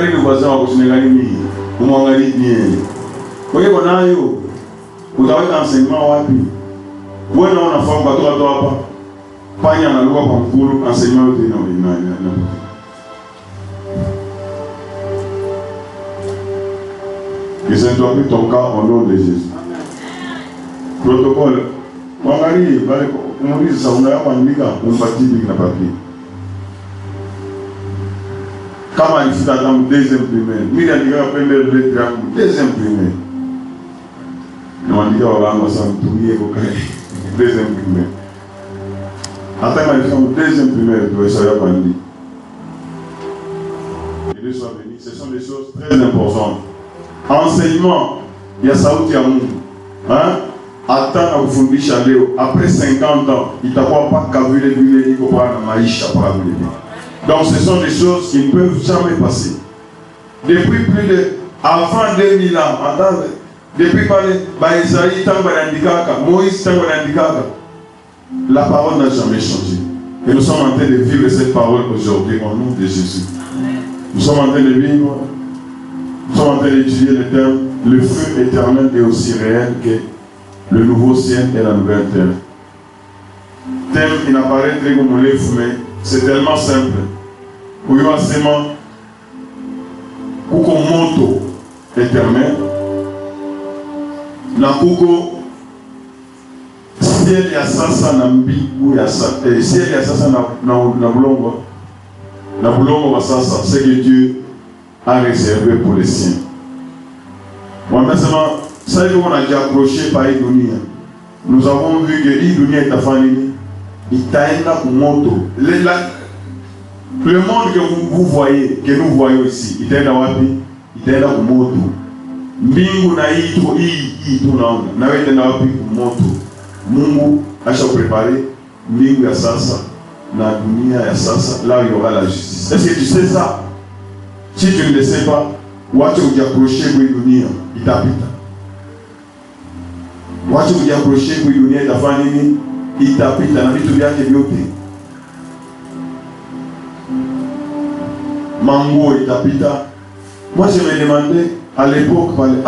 Angalie le voisin au Sénégal, vous m'engagez bien. Vous voyez, on a eu, vous avez un enseignement wapi. Vous avez un enfant, vous avez un enfant. Pas y a un loi pour enseignement. Que ça doit être ton cas au nom de Jésus. Protocole. Mangari, on dit ça, on a un liga, on partit de la papier. Comment il faut attendre deuxième primaire? Mira, il y a première lettre, deuxième primaire. On dit on va s'entourer au deuxième primaire. Attends, il faut deuxième primaire, tu vas savoir pas dit. Que Dieu soit béni. Ce sont des choses très importantes. Enseignement, il y a ça où il y a monde. Hein? Attends à vous fondre après 50 ans, il ne t'a pas cavé il faut pas la maïcha par donc ce sont des choses qui ne peuvent jamais passer. Depuis plus de avant 2000 ans, depuis Isaïe, Moïse, la parole n'a jamais changé. Et nous sommes en train de vivre cette parole aujourd'hui au nom de Jésus. Nous sommes en train de vivre, nous sommes en train d'étudier le terme, le feu éternel est aussi réel que le nouveau ciel et la nouvelle terre. Thème, il apparaît très comme les fumées, c'est tellement simple. Pour y avoir seulement, pour qu'on monte éternel, na kuko ciel ya sasa na mbigu ya sasa, ciel ya sasa na bulongo wa sasa, c'est que Dieu a réservé pour les siens. Moi maintenant, ça y est, on a déjà approché par Idonia. Nous avons vu que Idonia est affané, il t'a un moto. Le monde que vous voyez, que nous voyons ici, il est dans un moto. Mbingu na hii tunaona na wewe tena wapi moto. Mungu asha préparé mbingu ya sasa na dunia ya sasa, là il y aura la justice. Est-ce que tu sais ça? Si tu ne le sais pas, wacha ujiapprocher kwa dunia itapita. Wacha ujiapprocher kwa dunia itafanya nini? Itapita na vitu vyake vyote. Mango itapita. Moi je me demandais à l'époque, maman il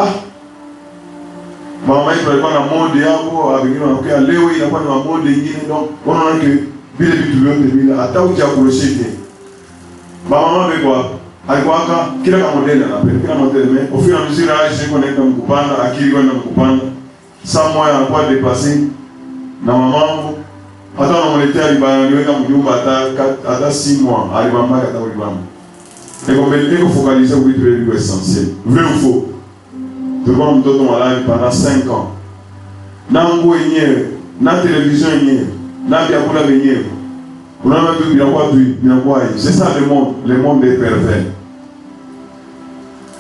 parlait pas de monde avec nous, Léo il n'a pas de monde, donc on a que vile vitu vyote vile hata ujiapprocher ke. Maman veut quoi? Alikuwa kila modèle anapenda kila modèle, mais au fur et à mesure âge connecte mkupanda akili kwenda mkupanda. Saa moja anakuwa dépassé na maman hata unamletea alibaniweka mjumba hata 6 mois alibamba hata ulibamba. Et comme il faut focaliser sur le essentiel. Vrai ou faux? Tout le monde doit malade pendant 5 ans. Nango yenyewe, na télévision yenyewe, na biakula yenyewe. Unaona tu binakuwa c'est ça le monde est pervers.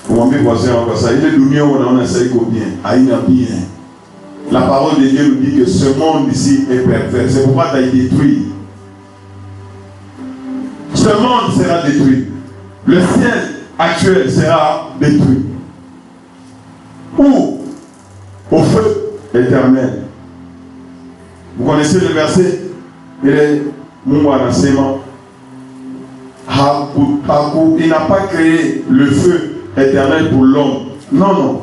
Comment bien passer encore ça? Il est dunia unaona ça iko bien, haina bien. La parole de Dieu nous dit que ce monde ici est pervers. C'est pourquoi tu as détruit. Ce monde sera détruit. Le ciel actuel sera détruit. Ou au feu éternel. Vous connaissez le verset? Il est Mouanasema. Il n'a pas créé le feu éternel pour l'homme. Non, non.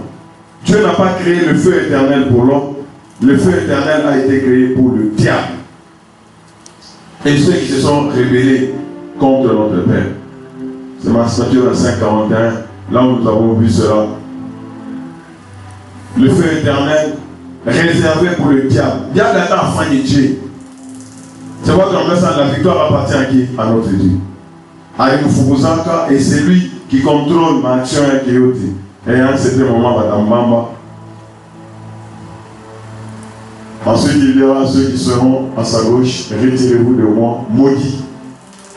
Dieu n'a pas créé le feu éternel pour l'homme. Le feu éternel a été créé pour le diable. Et ceux qui se sont rebellés contre notre Père. C'est Matthieu 25-41, là où nous avons vu cela. Le feu éternel réservé pour le diable. Diable est un enfant de Dieu. C'est votre remplaçant, la victoire appartient à qui? À notre Dieu. À Mufuguzaka, et c'est lui qui contrôle ma action et qui est. Et à un certain moment, Madame ensuite, il y aura ceux qui seront à sa gauche. Retirez-vous de moi, maudits.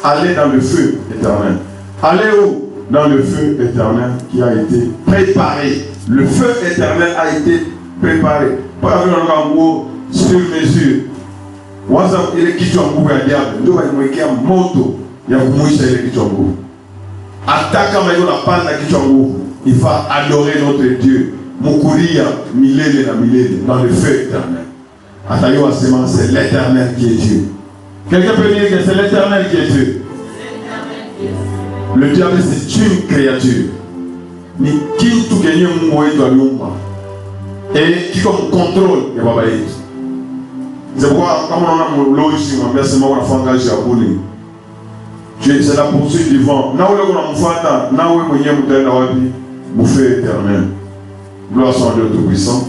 Allez dans le feu éternel. Allez où? Dans le feu éternel qui a été préparé. Le feu éternel a été préparé. Pas un mot sur mesure. WhatsApp, il est qui tu as beaucoup à diable. Il doit être un moto. Il y a beaucoup de choses qui tu as beaucoup. Attaque à la panne qui tu as beaucoup. Il va adorer notre Dieu. Moukuria, milele na milele, dans le feu éternel. Atayo Asema, c'est l'éternel qui est Dieu. Quelqu'un peut dire que c'est l'éternel qui est Dieu. Le diable, c'est une créature. Ni qui tout gagne mon et qui comme contrôle les babaïs. C'est pourquoi, comme on a mon logique, on a seulement la fangage à Bouli. C'est la poursuite du vent. Là où on a mon fata, là où on a mon tête, bouffée éternelle. Gloire soit à Dieu Tout-Puissant.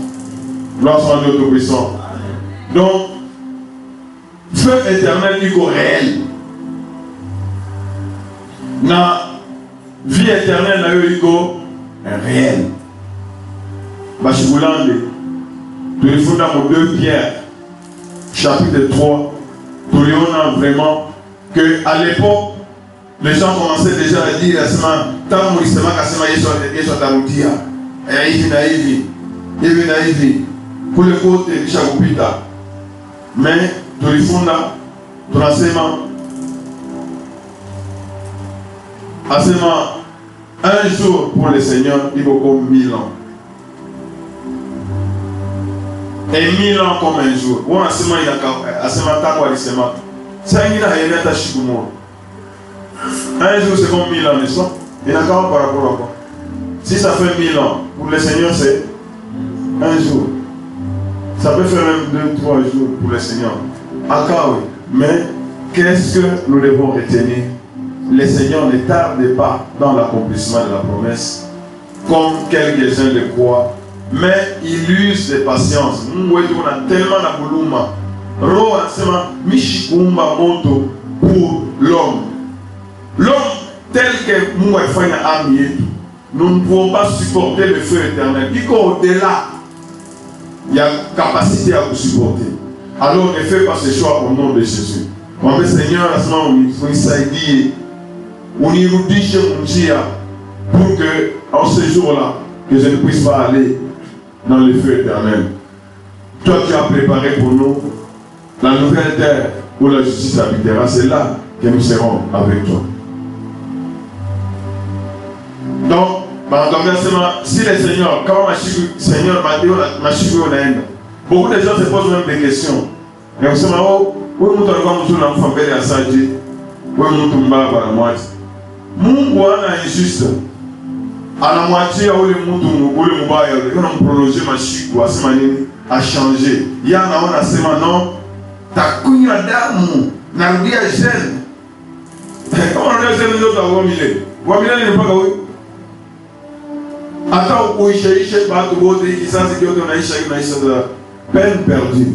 Gloire soit à Dieu Tout-Puissant. Donc, feu éternel, il est réel. La vie éternelle, il est réel. Bachiboulande, tu les fonds dans 2 Pierre, chapitre 3, tu les on vraiment qu'à l'époque, les gens commençaient déjà à dire à ce moment, tant que Moïse pour le côté de Chagopita. Mais tu les fonds là, tu as seulement un jour pour le Seigneur, il vaut comme 1000 ans. Et 1000 ans comme un jour. On a seulement il y a seulement temps à seulement. Ça il y a rien à chicoumou. Un jour c'est comme 1000 ans, n'est-ce pas? Il n'y a qu'un par rapport à quoi? Si ça fait 1000 ans, pour le Seigneur c'est un jour. Ça peut faire même 2-3 jours pour le Seigneur. Encore oui. Mais qu'est-ce que nous devons retenir? Le Seigneur ne tarde pas dans l'accomplissement de la promesse, comme quelques-uns le croient. Mais il use de patience. Nous avons tellement de bouluma. Roa sema mishikumba moto pour l'homme. L'homme tel que nous avons fait un ami, nous ne pouvons pas supporter le feu éternel. Il y a au-delà, il y a capacité à vous supporter. Alors ne fais pas ce choix au nom de Jésus. Mon Seigneur, à ce moment où il s'est dit, on y nous dit chez Mounchia pour que en ce jour-là, que je ne puisse pas aller dans le feu éternel. Toi tu as préparé pour nous la nouvelle terre où la justice habitera. C'est là que nous serons avec toi. Donc, si le Seigneur, quand le Seigneur m'a dit, beaucoup de gens se posent même des questions. Et on se dit, oh, où nous avons un enfant bel et assagi, où nous avons la moitié. Mungu ana injuste. À la moitié, où le moubaye, on a prolongé ma chic, ou a changé. Il y en a un assez maintenant, ta couille à dame, n'a rien à gêne. Comment on a gêné les autres à Wamile? Wamile n'est pas oui. Attends, où il cherche, pas de beauté, qui s'en dit qu'on a échec, on a échec de peine perdue.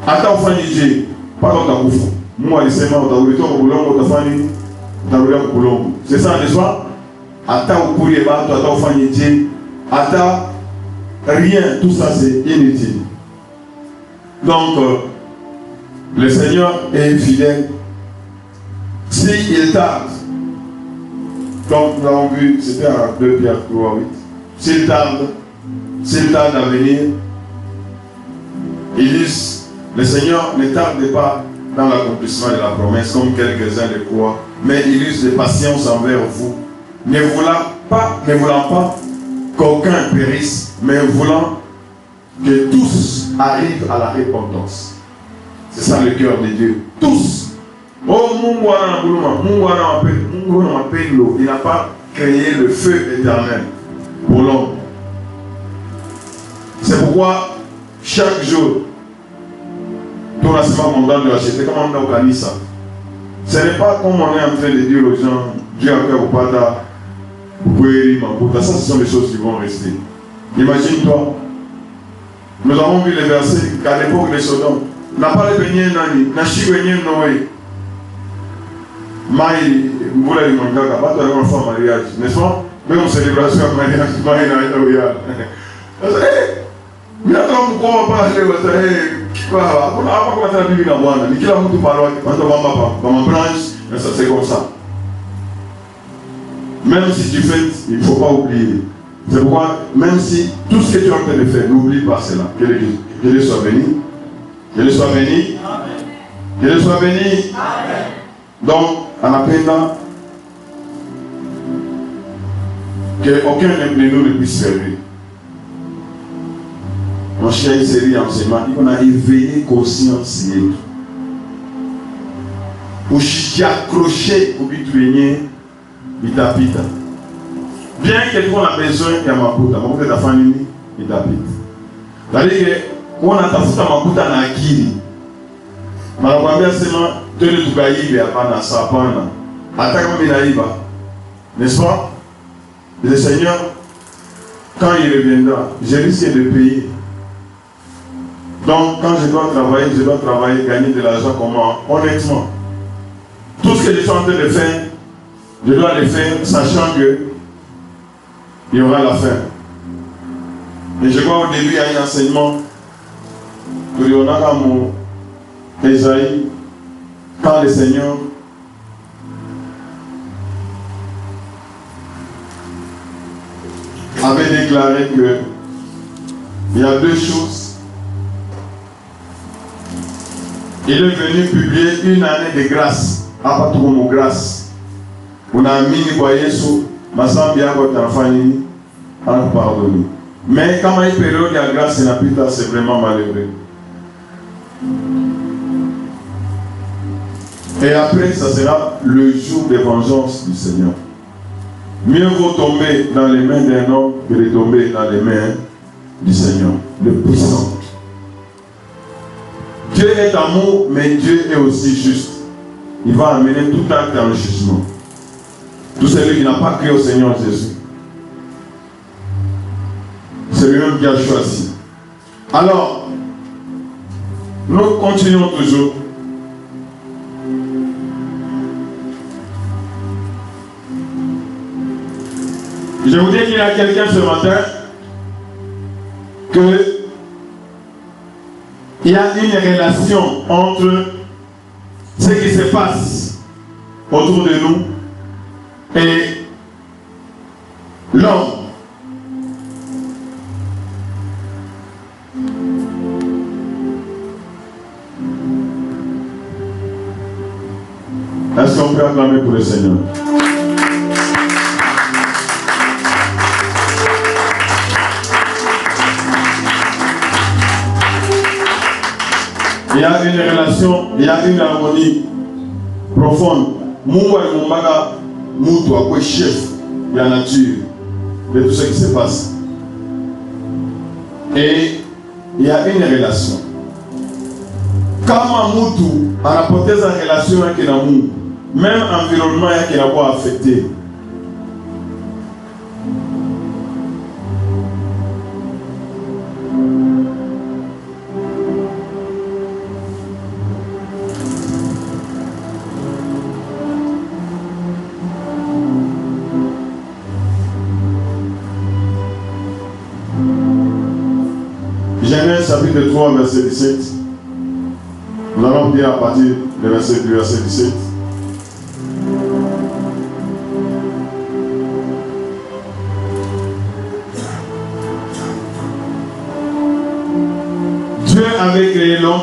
Attends, Fanny, pas dans ta bouffe. Moi, c'est moi, tu as voulu ton boulot, tu as Fanny. C'est ça, n'est-ce pas? Attends, au courrier, attends, Fanny, attends, rien, tout ça c'est inutile. Donc, le Seigneur est fidèle. S'il tarde, comme nous l'avons vu, c'était à 2 Pierre 3, 8. S'il tarde à venir, le Seigneur ne tarde pas dans l'accomplissement de la promesse, comme quelques-uns le croient, mais il use de patience envers vous, ne voulant pas qu'aucun périsse, mais voulant que tous arrivent à la repentance. C'est ça le cœur de Dieu. Tous. Oh, il n'a pas créé le feu éternel pour l'homme. C'est pourquoi chaque jour, tout l'enseignement mondial de l'acheter, comme on organise ça. Ce n'est pas comme on est en train de dire aux gens, Dieu a fait au pata, ça ce sont des choses qui vont rester. Imagine-toi, nous avons vu les versets qu'à l'époque de Sodome, n'a pas les beignets nani, n'a chi beignets Noé. Maï, vous voulez lui manquer, pas de faire un mariage, n'est-ce pas? Même en célébration de mariage, Maï n'a pas eu. Mais attends, pourquoi on va pas aller c'est comme ça. Même si tu fais, il ne faut pas oublier. C'est pourquoi, même si tout ce que tu es en train de faire, n'oublie pas cela. Que Dieu soit béni. Que Dieu soit béni. Que Dieu soit béni. Donc, en apprenant qu'aucun de nous ne puisse servir. Mon cher, il s'est dit enseignement, il a éveillé conscience. accroché au bituenier, il tapita. Bien quelqu'un a besoin de makuta, makuta ta famille, il tapita. C'est-à-dire que on a tafuta makuta na akili. Malakwambia sema twende tukaibe, hapana, hapana. Hata kama inaiba. N'est-ce pas? Le Seigneur, quand il reviendra, je risque de payer. Donc, quand je dois travailler, gagner de l'argent comment? Honnêtement. Tout ce que je suis en train de faire, je dois le faire sachant que il y aura la fin. Et je vois au début, il y a un enseignement que Léonard Esaïe, quand le Seigneur avait déclaré que il y a deux choses. Il est venu publier une année de grâce. Apatumo grâce. On a mis kwa Yesu, masambi yako tanfani, pardonner. Mais quand il y a une période de grâce, c'est vraiment malheureux. Et après, ça sera le jour de vengeance du Seigneur. Mieux vaut tomber dans les mains d'un homme que de tomber dans les mains du Seigneur, le puissant. Dieu est amour, mais Dieu est aussi juste. Il va amener tout acte en jugement. Tout celui qui n'a pas cru au Seigneur Jésus, c'est lui-même qui a choisi. Alors, nous continuons toujours. Je vous dis qu'il y a quelqu'un ce matin que il y a une relation entre ce qui se passe autour de nous et l'homme. Est-ce qu'on peut acclamer pour le Seigneur? Il y a une relation, il y a une harmonie profonde. Mungu alimumbaga mtu akwe chef de la nature de tout ce qui se passe. Et il y a une relation. Kama mtu anapoteza relation yake na Mungu, même environnement yake inakuwa affecté. Genèse chapitre 3, verset 17. Nous allons dire à partir du verset 17. Dieu avait créé l'homme.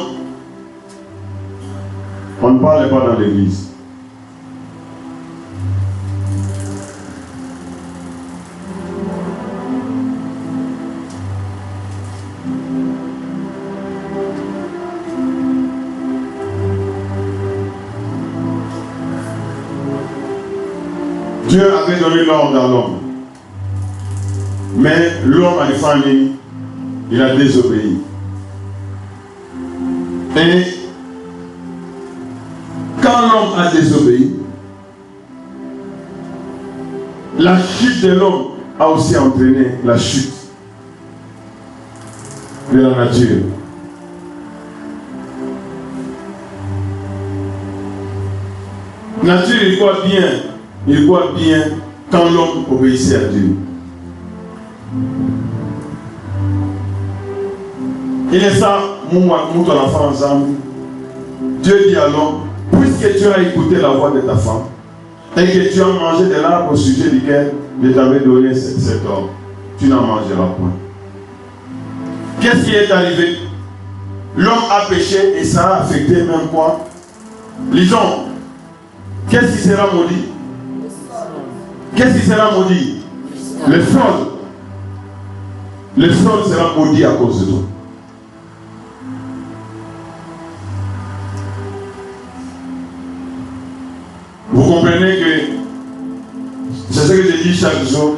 On ne parle pas dans l'église. Dieu avait donné l'ordre à l'homme. Mais l'homme a défendu, il a désobéi. Et quand l'homme a désobéi, la chute de l'homme a aussi entraîné la chute de la nature. Nature, il voit bien quand l'homme obéissait à Dieu. Il est ça, mon enfant ensemble. Dieu dit à l'homme, puisque tu as écouté la voix de ta femme, et que tu as mangé de l'arbre au sujet duquel je t'avais donné cet ordre, tu n'en mangeras point. Qu'est-ce qui est arrivé? L'homme a péché et ça a affecté même quoi? Lisons. Qu'est-ce qui sera maudit? Qu'est-ce qui sera maudit? Le sol. Le sol sera maudit à cause de toi. comprenez que c'est ce que je dis chaque jour.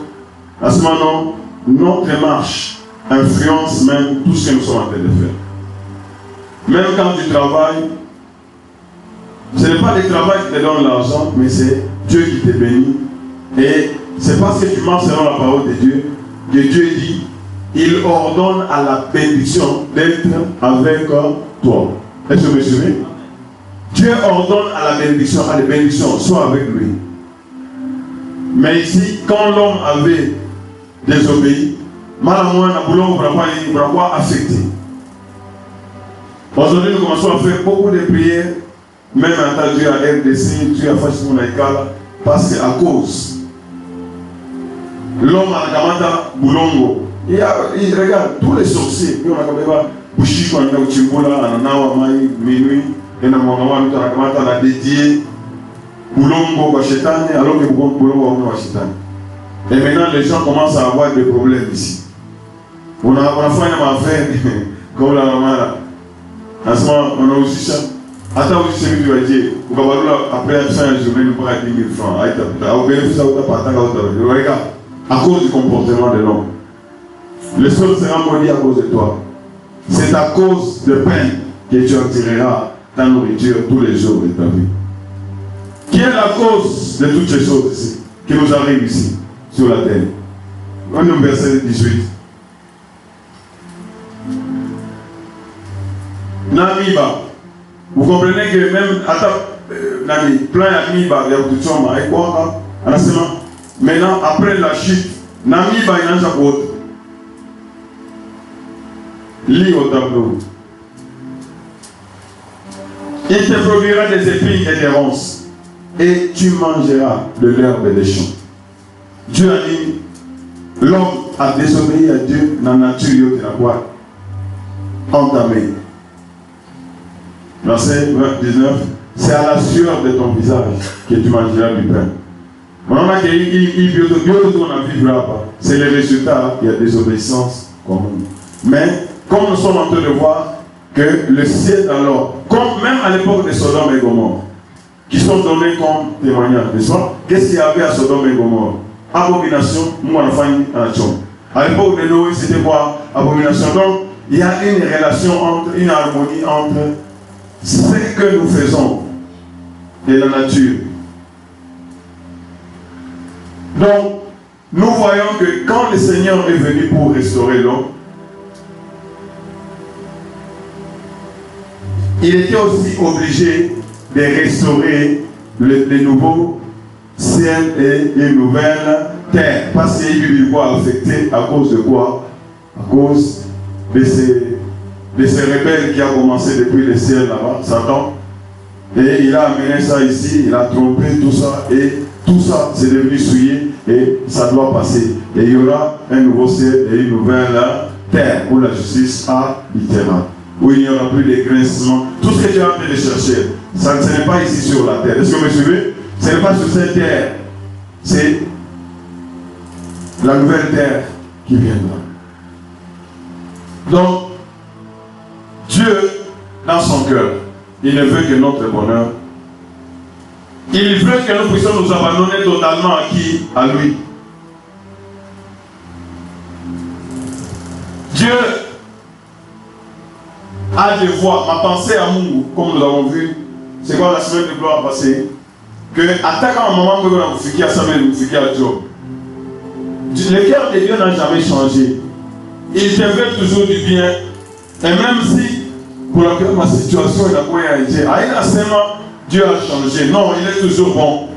À ce moment, notre marche influence même tout ce que nous sommes en train de faire. Même quand tu travailles, ce n'est pas le travail qui te donne l'argent, mais c'est Dieu qui te bénit. Et c'est parce que tu marches selon la parole de Dieu que Dieu dit, il ordonne à la bénédiction d'être avec toi. Est-ce que vous me suivez? Dieu ordonne à la bénédiction, soit avec lui. Mais ici, quand l'homme avait désobéi, malheureusement, on ne va pas affecter. Aujourd'hui, nous commençons à faire beaucoup de prières, même en Dieu à RDC, Dieu a fait mon école, parce qu'à cause, l'homme a Kamata Boulongo. Il regarde tous les sorciers. Il y a Bouchiko, Chimbola, Ananawa, Maï, Minuit, et a dédié Boulongo, Washington, alors que Boulongo, Washington. Et maintenant, les gens commencent à avoir des problèmes ici. On a fait une affaire, comme la maman là. En ce moment, on a aussi ça. Attends, aussi, c'est que tu vas dire, après la journée, nous prenons 10 000 francs. Au bénéfice, regarde, à cause du comportement de l'homme. Le sol sera maudit à cause de toi. C'est à cause de peine que tu en tireras ta nourriture tous les jours de ta vie. Qui est la cause de toutes ces choses ici, qui nous arrivent ici, sur la terre? On est au verset 18. Namiba. Vous comprenez que même plein d'Amiba, maintenant, après la chute, Namiba il n'a pas d'autre. Lis au tableau. Il te produira des épines et des ronces, et tu mangeras de l'herbe des champs. Dieu a dit, l'homme a désobéi à Dieu dans la nature de la boîte. Entamé. Verset 19, c'est à la sueur de ton visage que tu mangeras du pain. Maintenant, c'est le résultat de la désobéissance commune. Mais, comme nous sommes en train de voir que le ciel alors, comme même à l'époque de Sodome et Gomorrhe, qui sont donnés comme témoignage, n'est-ce pas? Qu'est-ce qu'il y avait à Sodome et Gomorrhe? Abomination, à l'époque de Noé, c'était quoi? Abomination. Donc, il y a une relation une harmonie entre ce que nous faisons et la nature. Donc, nous voyons que quand le Seigneur est venu pour restaurer l'homme, il était aussi obligé de restaurer les nouveaux ciels et les nouvelles terres. Parce qu'il est affecté à cause de quoi? À cause de ces rebelles qui a commencé depuis le ciel là-bas, Satan. Et il a amené ça ici, il a trompé tout ça, et tout ça c'est devenu souillé, et ça doit passer. Et il y aura un nouveau ciel et une nouvelle terre où la justice habitera, où il n'y aura plus de grincements. Tout ce que tu es en train de chercher, ça ne n'est pas ici sur la terre. Est-ce que vous me suivez? Ce n'est pas sur cette terre, c'est la nouvelle terre qui viendra. Donc, Dieu, dans son cœur, il ne veut que notre bonheur. Il veut que nous puissions nous abandonner totalement à qui? À lui. Dieu a des voies. Ma pensée à Mungu, comme nous avons vu, c'est quoi la semaine de gloire passée? Que attaquant un moment que vous avez fait à Samuel, vous fait à Job. Le cœur de Dieu n'a jamais changé. Il te veut toujours du bien. Et même si, pour laquelle ma situation est à été, Dieu a changé. Non, il est toujours bon.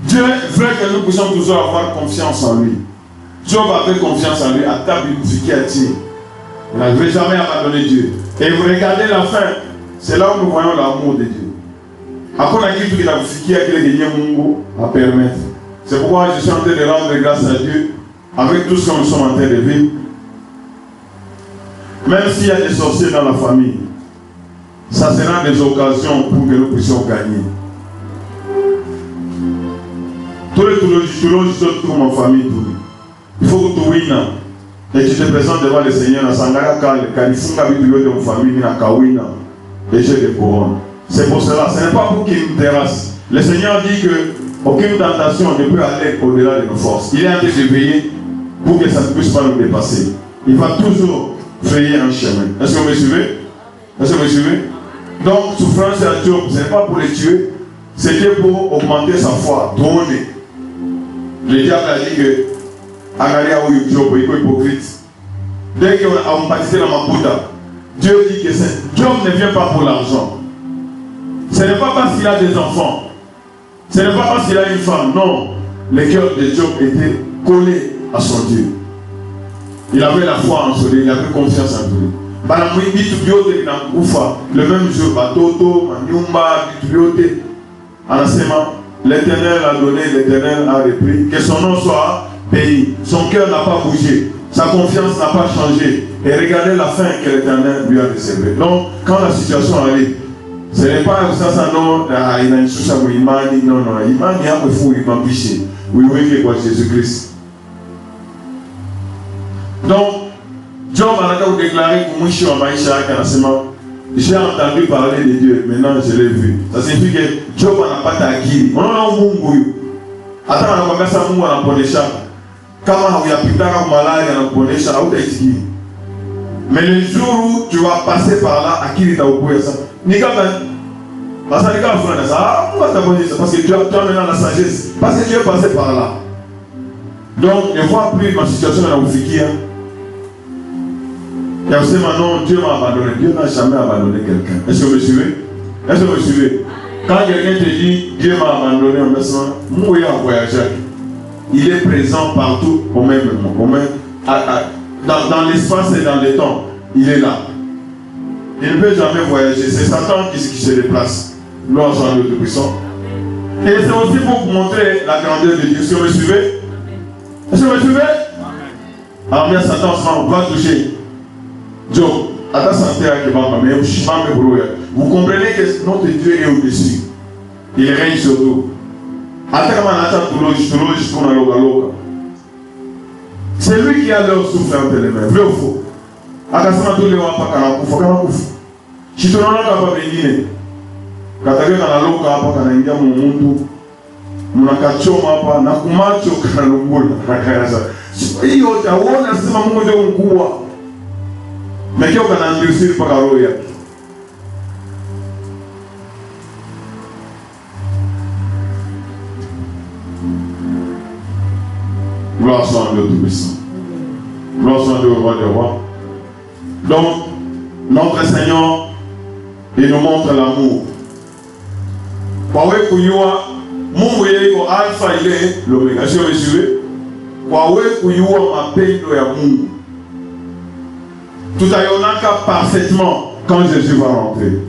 Dieu veut que nous puissions toujours avoir confiance en lui. Job avait confiance en lui. À table, il il n'avait jamais abandonné Dieu. Et vous regardez la fin, c'est là où nous voyons l'amour de Dieu. Après, il a permettre. C'est pourquoi je suis en train de rendre grâce à Dieu avec tout ce que nous sommes en train de vivre. Même s'il y a des sorciers dans la famille, ça sera des occasions pour que nous puissions gagner. Tous les tours pour ma famille, il faut que tu wins. Et tu te présentes devant le Seigneur, et j'ai des couronnes. C'est pour cela, ce n'est pas pour qu'il nous terrasse. Le Seigneur dit que aucune tentation ne peut aller au-delà de nos forces. Il est en train de veiller pour que ça ne puisse pas nous dépasser. Il va toujours frayer un chemin. Est-ce que vous me suivez? Est-ce que vous me suivez? Donc, souffrance à Job, ce n'est pas pour le tuer, c'était pour augmenter sa foi, donner. Le diable a dit que Agalia ou Job, il est hypocrite. Dès qu'on a baptisé dans ma Maputa, Dieu dit que Job ne vient pas pour l'argent. Ce n'est pas parce qu'il a des enfants. Ce n'est pas parce qu'il a une femme. Non. Le cœur de Job était collé à son Dieu. Il avait la foi en son Dieu. Il avait confiance en Dieu. Le même jour, Batoto, Manyumba, Bitubiote, l'Éternel a donné, l'Éternel a repris. Que son nom soit payé. Son cœur n'a pas bougé. Sa confiance n'a pas changé. Et regardez la fin que l'Éternel lui a réservée. Donc, quand la situation arrive, ce n'est pas ça, non, il a une chose à Imani, non, non, Imani a un fou, il m'a piché. Oui, oui, quoi, Jésus-Christ. Donc, Job a déclaré que moi, je suis en Maïcha, j'ai entendu parler de Dieu, maintenant je l'ai vu. Ça signifie que Job n'a pas d'acquis. On a un mungu. Attends, on a commencé à mungu en Ponécha. Quand on a pris un malade en Ponécha, où t'as été? Mais le jour où tu vas passer par là, à qui t'a opposé ça? Parce que tu as maintenant la sagesse. Parce que tu es passé par là. Donc, ne vois plus ma situation dans Oufikia. Et aussi maintenant, Dieu m'a abandonné. Dieu n'a jamais abandonné quelqu'un. Est-ce que vous me suivez? Est-ce que vous me suivez? Quand quelqu'un te dit Dieu m'a abandonné, en passant, moi, il a voyagé. Il est présent partout au même moment. Dans l'espace et dans le temps. Il est là. Il ne peut jamais voyager. C'est Satan qui se déplace. Gloire soit à Dieu Tout-Puissant. Et c'est aussi pour vous montrer la grandeur de Dieu. Est-ce que vous me suivez? Est-ce que vous me suivez? Alors bien, Satan va toucher Job. À ta santé, vous comprenez que notre Dieu est au-dessus. Il règne sur tout. C'est lui qui a leur souffle entre les mains. Vrai ou faux? Akasema tu leo hapa kana kufa. Chitonaona kama wengine. Kataka kana loka hapa kana ingia mmuntu. Mnakachoma hapa na kumacho kana lungula. Hiyo utaona sema Mungu ndio mkubwa. Mekeo kana ndisiri paka roho yake. Gloire soit à Dieu Tout-Puissant. Gloire soit à Dieu, roi des rois. Donc, notre Seigneur, il nous montre l'amour. Kwawe kuyua, Mungu yeko alpha il est l'oméga. Est-ce que vous me suivez? Kwawe kuyua mapendo ya Mungu. Tout ayonaka parfaitement quand Jésus va rentrer.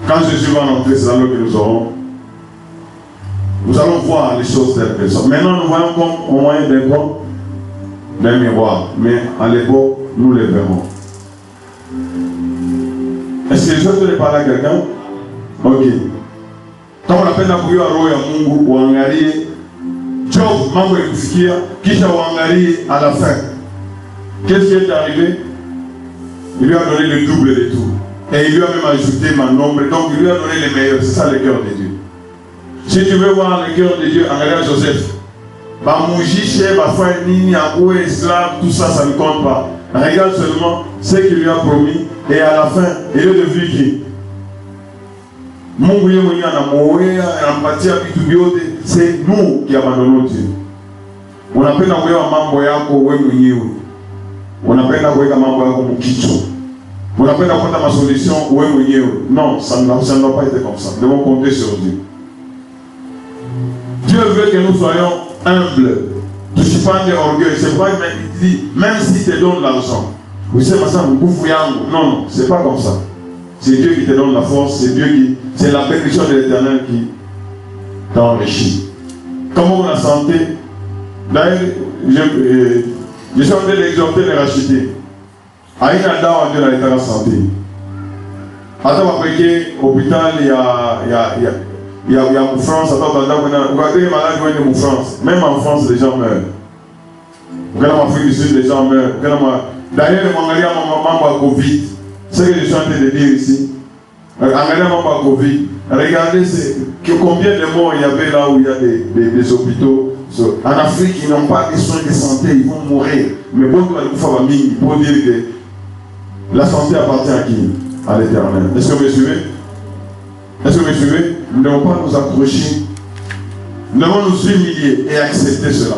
Quand Jésus va rentrer, c'est alors que nous allons voir les choses telles qu'elles sont. Maintenant, nous voyons comme au moyen d'un miroir. Mais à l'époque, nous les verrons. Est-ce que je peux parler à quelqu'un? Ok. Quand on appelle la bouillon à Roya Mungu, ou Angarie, Job, Mango et Kufikia, Kisha ou Angarie à la fin. Qu'est-ce qui est arrivé? Il lui a donné le double de tout. Et il lui a même ajouté ma nombre. Donc il lui a donné les meilleurs. C'est ça le cœur de Dieu. Si tu veux voir le cœur de Dieu, regarde Joseph. Bamoujiche, Bafani, Aboué, Islam, tout ça, ça ne compte pas. Regarde seulement ce qu'il lui a promis. Et à la fin, il est devenu qui? C'est nous qui abandonnons Dieu. On appelle la mambo yako we mwenyewe. On appelle la mambo yako mukicho. On appelle la solution we mwenyewe. Non, ça ne doit pas être comme ça. Nous devons compter sur Dieu. Dieu veut que nous soyons humbles. Tu ne suis pas orgueil. C'est pas qu'il dit, même si tu donnes l'argent. Vous savez, non, non, c'est pas comme ça. C'est Dieu qui te donne la force, c'est Dieu qui. C'est la bénédiction de l'Éternel qui t'enrichit. Comment vous la sentez? D'ailleurs, je suis en train d'exhorter les racheter. Aïna Dawa Dieu la santé. Attends, après que l'hôpital, il il y a France, regardez les malades qui viennent de France. Même en France, les gens meurent. Regardez en Afrique du Sud, les gens meurent. D'ailleurs, regardez à Covid. C'est ce que je suis en train de dire ici. Regardez à Covid. Regardez combien de morts il y avait là où il y a des hôpitaux. En Afrique, ils n'ont pas de soins de santé, ils vont mourir. Mais bon, pour dire que la santé appartient à qui? À l'Éternel. Est-ce que vous me suivez? Est-ce que vous me suivez? Nous ne devons pas nous accrocher. Nous devons nous humilier et accepter cela.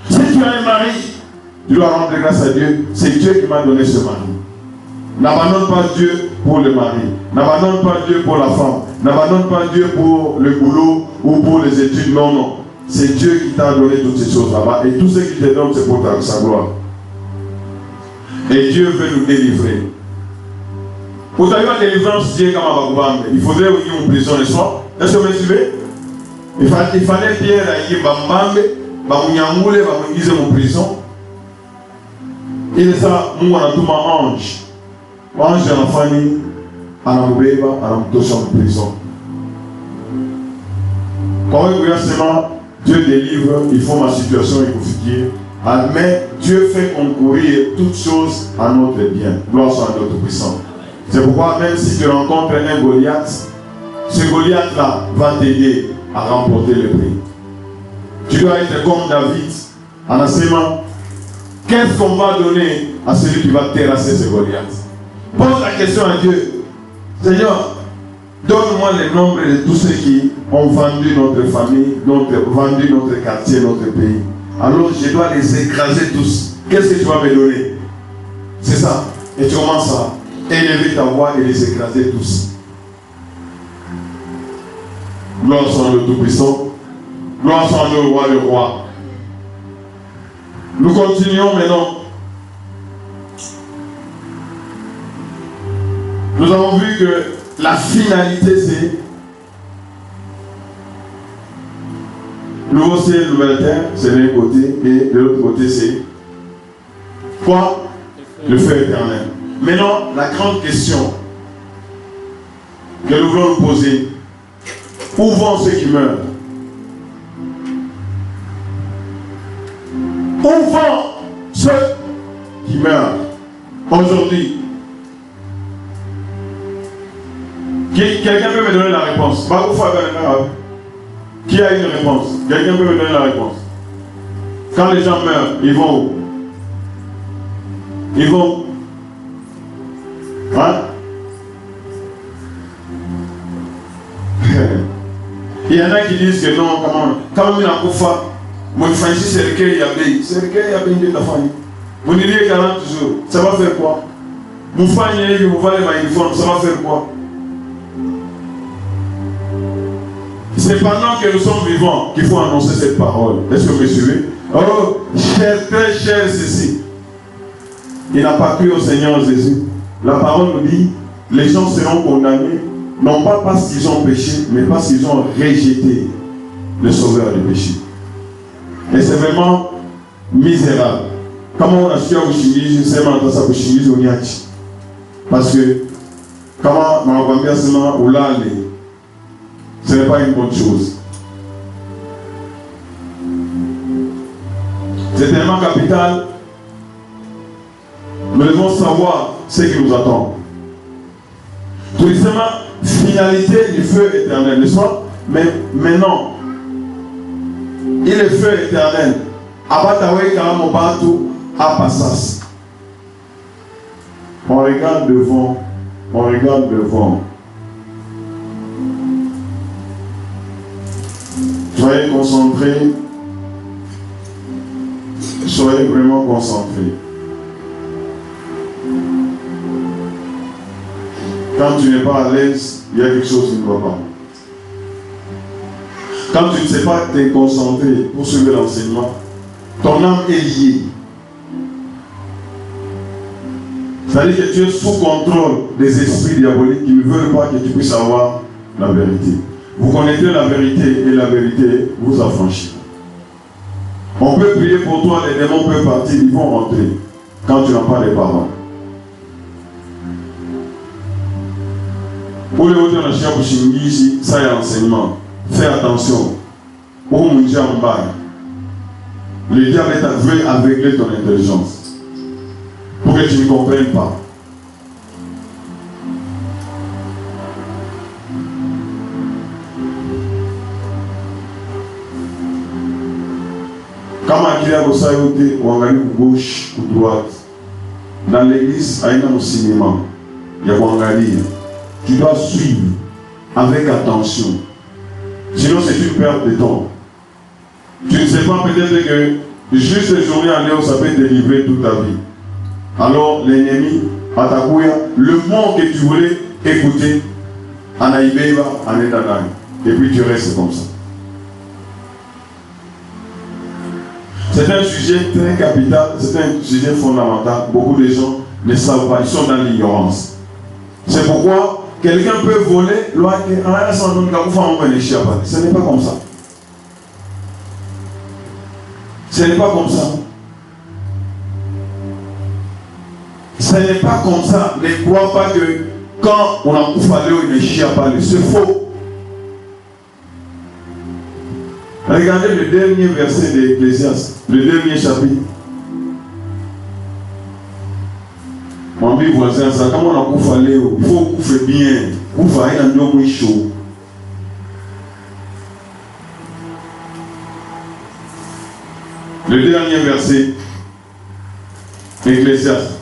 Si tu as un mari, tu dois rendre grâce à Dieu. C'est Dieu qui m'a donné ce mari. N'abandonne pas Dieu pour le mari. N'abandonne pas Dieu pour la femme. N'abandonne pas Dieu pour le boulot ou pour les études. Non, non. C'est Dieu qui t'a donné toutes ces choses là-bas. Et tout ce qu'il te donne, c'est pour sa gloire. Et Dieu veut nous délivrer. Pour t'arriver à la délivrance, Dieu comme un il faudrait une prison le soir. Est-ce que vous me suivez? Il fallait Pierre aller Bambambe, Bamouniamoule, Bamounize mon prison. Il est ça, nous on a tout un ange. Ange dans la famille, à la Moubeba, à la Moutosha en prison. Quand on regarde seulement, Dieu délivre, il faut ma situation écouffiée. Mais Dieu fait concourir toutes choses à notre bien. Gloire soit à notre puissance. C'est pourquoi même si tu rencontres un Goliath, ce Goliath-là va t'aider à remporter le prix. Tu dois être comme David en enseignement. Qu'est-ce qu'on va donner à celui qui va terrasser ce Goliath? Pose la question à Dieu. Seigneur, donne-moi le nombre de tous ceux qui ont vendu notre famille, vendu notre quartier, notre pays. Alors je dois les écraser tous. Qu'est-ce que tu vas me donner? C'est ça. Et tu commences à élever ta voix et les écraser tous. Gloire soit le Tout-Puissant. Gloire soit le roi, le roi. Nous continuons maintenant. Nous avons vu que la finalité c'est nouveau ciel, nouvelle terre, c'est de l'un côté, et de l'autre côté c'est quoi? Le feu éternel. Maintenant, la grande question que nous voulons nous poser, où vont ceux qui meurent? Où vont ceux qui meurent aujourd'hui? Quelqu'un peut me donner la réponse? Qui a une réponse? Quelqu'un peut me donner la réponse? Quand les gens meurent, ils vont où? Ils vont. Hein? Il y en a qui disent que non, quand même, moi je fais c'est le cœur, c'est le cœur, il y a de la famille. Vous diriez 40 jours, ça va faire quoi? Vous faites vous valez ma uniforme, ça va faire quoi? C'est pendant que nous sommes vivants qu'il faut annoncer cette parole. Est-ce que vous me suivez? Oh, cher, très cher ceci. Il n'a pas cru au Seigneur Jésus. La parole nous dit, les gens seront condamnés, non pas parce qu'ils ont péché, mais parce qu'ils ont rejeté le sauveur du péché. Et c'est vraiment misérable. Comment on a su à Bouchingiji, c'est maintenant ça Bouchingiji au Niachi. Parce que, comment on va bien seulement ou là, ce n'est pas une bonne chose. C'est tellement capital. Nous devons savoir ce qui nous attend. Tout simplement, finalité du feu éternel, n'est-ce pas? Mais maintenant, il est feu éternel. Abatawe Karamobatu à Passas. On regarde devant. On regarde devant. Soyez concentrés. Soyez vraiment concentrés. Quand tu n'es pas à l'aise, il y a quelque chose qui ne va pas. Quand tu ne sais pas te concentrer pour suivre l'enseignement, ton âme est liée. C'est-à-dire que tu es sous contrôle des esprits diaboliques qui ne veulent pas que tu puisses avoir la vérité. Vous connaîtrez la vérité et la vérité vous affranchit. On peut prier pour toi, les démons peuvent partir, ils vont rentrer quand tu n'as pas les paroles. Pour les autres, on a cherché ça y est enseignement. Fais attention. Au Munja Mbaye. Le diable veut aveugler ton intelligence. Pour que tu ne comprennes pas. Comme il y a au Sayoté, ou en gauche ou droite, dans l'église, il y a un cinéma. Il y a un tu dois suivre avec attention. Sinon, c'est une perte de temps. Tu ne sais pas peut-être que juste les journées en l'air, ça peut te délivrer toute ta vie. Alors, l'ennemi, Atakouya, le mot que tu voulais écouter, Anaïbeba, Anetanai. Et puis tu restes comme ça. C'est un sujet très capital, c'est un sujet fondamental. Beaucoup de gens ne savent pas, ils sont dans l'ignorance. C'est pourquoi quelqu'un peut voler, ce n'est pas comme ça. Ce n'est pas comme ça. Ce n'est pas comme ça. Ne crois pas que quand on a fallu, il ne chie pas. C'est faux. Regardez le dernier verset de l'Ecclésiaste, le dernier chapitre. Mon ami voisin, ça, comment on a fallu, il faut couvrir bien. Couvrir un homme chaud. Le dernier verset, Ecclésiaste.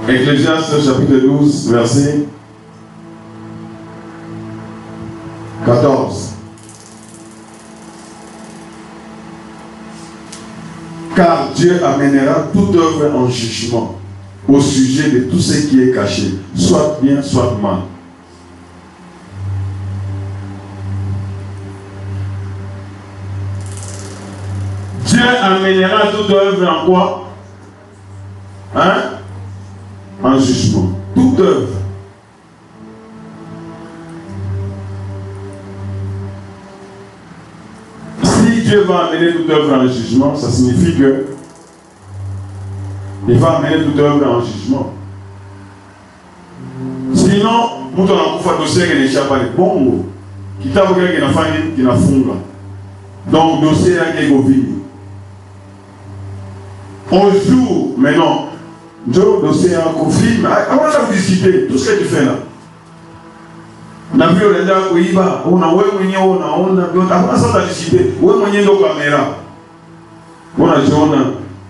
Ecclésiaste chapitre 12, verset 14. Car Dieu amènera toute œuvre en jugement au sujet de tout ce qui est caché, soit bien, soit mal. Dieu amènera toute œuvre en quoi? Hein? En jugement. Toute œuvre. Si Dieu va amener toute œuvre en jugement, ça signifie que il va amener toute œuvre en jugement. Sinon, nous avons fait dossier qui n'échappe pas les bons. Qui t'a vu qu'il n'a pas qui n'a funga. Donc, dossier qui est govini. On joue maintenant. Joe, dossier en conflit, mais on a discuté tout ce que tu fais là. On a vu le gars qui va, on a ça discuté. On a une caméra. On a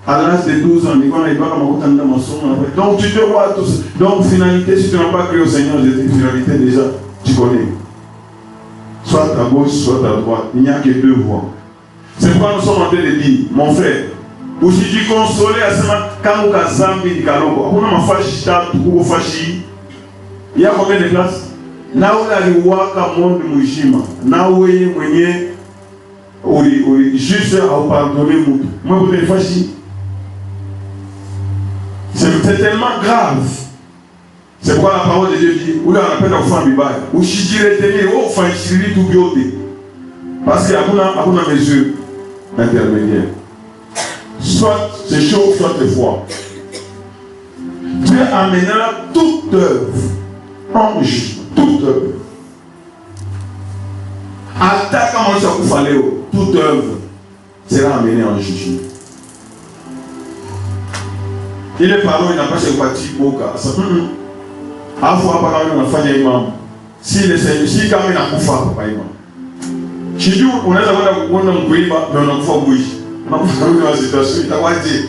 à l'âge de 12 ans, on a pas donc tu te vois tout ça. Donc finalité, si tu n'as pas cru au Seigneur, j'ai dit finalité déjà, tu connais. Soit à gauche, soit à droite. Il n'y a que deux voies. C'est pourquoi nous sommes en train de dire, mon frère, si tu consoles à ce moment, quand vous avez Zambi, on a fashi, il y a combien de classes? Là où il y a le monde de Mujima, là où il y a juste à pardonner, moi vous êtes fashi. C'est tellement grave. C'est pourquoi la parole de Dieu dit, où on appelle aux femmes bibaï, où je dirais tenir, où fashi tout bioté. Parce qu'il y a une mesure intermédiaire. Soit c'est chaud, soit c'est froid. Dieu amènera toute œuvre en jugement. Toute œuvre. Attaque comme ça vous fallait, toute œuvre sera amenée en jugement. Il est parlé, il n'a pas chez Pati Boka. À fois par là, on a fait un imam. Si quand il n'a pas fait un imam. Si nous, on a fait un imam, mais on a fait un bouche. On a fait une situation, il a dit,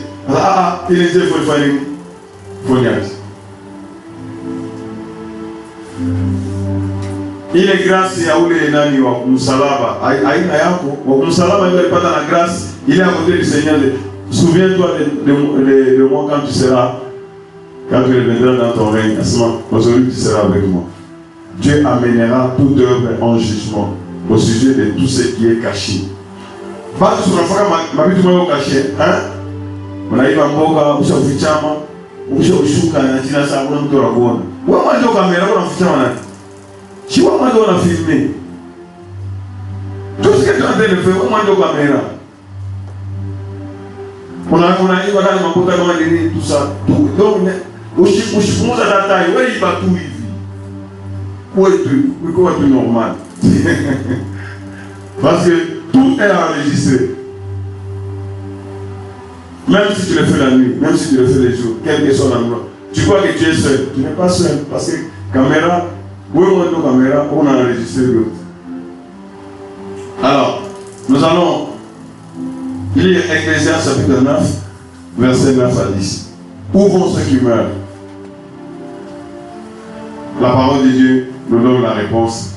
il était pour le faire une il est grâce à ule nani wa kumsalaba. Wa kumsalaba il n'est pas dans la grâce, il est à côté du Seigneur. Souviens-toi de moi quand tu seras, quand tu reviendras dans ton règne. À ce moment, aujourd'hui tu seras avec moi. Dieu amènera toute œuvre en jugement au sujet de tout ce qui est caché. Pas tout ce qu'on fait, ma vie tout le monde caché. Hein? On a eu un boga, on s'est fait chama, on s'est fait chouka, on a dit là ça, on a mis la bonne. Où est-ce que on a caméra, on a fait chama? Si on a filmé, tout ce que tu es en train de faire, on a mis la caméra. On a dit, voilà, tout ça. Tout. Donc, où il va tout vivre. Où est tout normal? Parce que tout est enregistré. Même si tu le fais la nuit, même si tu le fais les jours, quel que soit l'endroit, tu crois que tu es seul. Tu n'es pas seul. Parce que caméra, où est notre caméra, on a enregistré l'autre. Alors, nous allons lire Ecclésiaste chapitre 9, verset 9 à 10. Où vont ceux qui meurent? La parole de Dieu nous donne la réponse.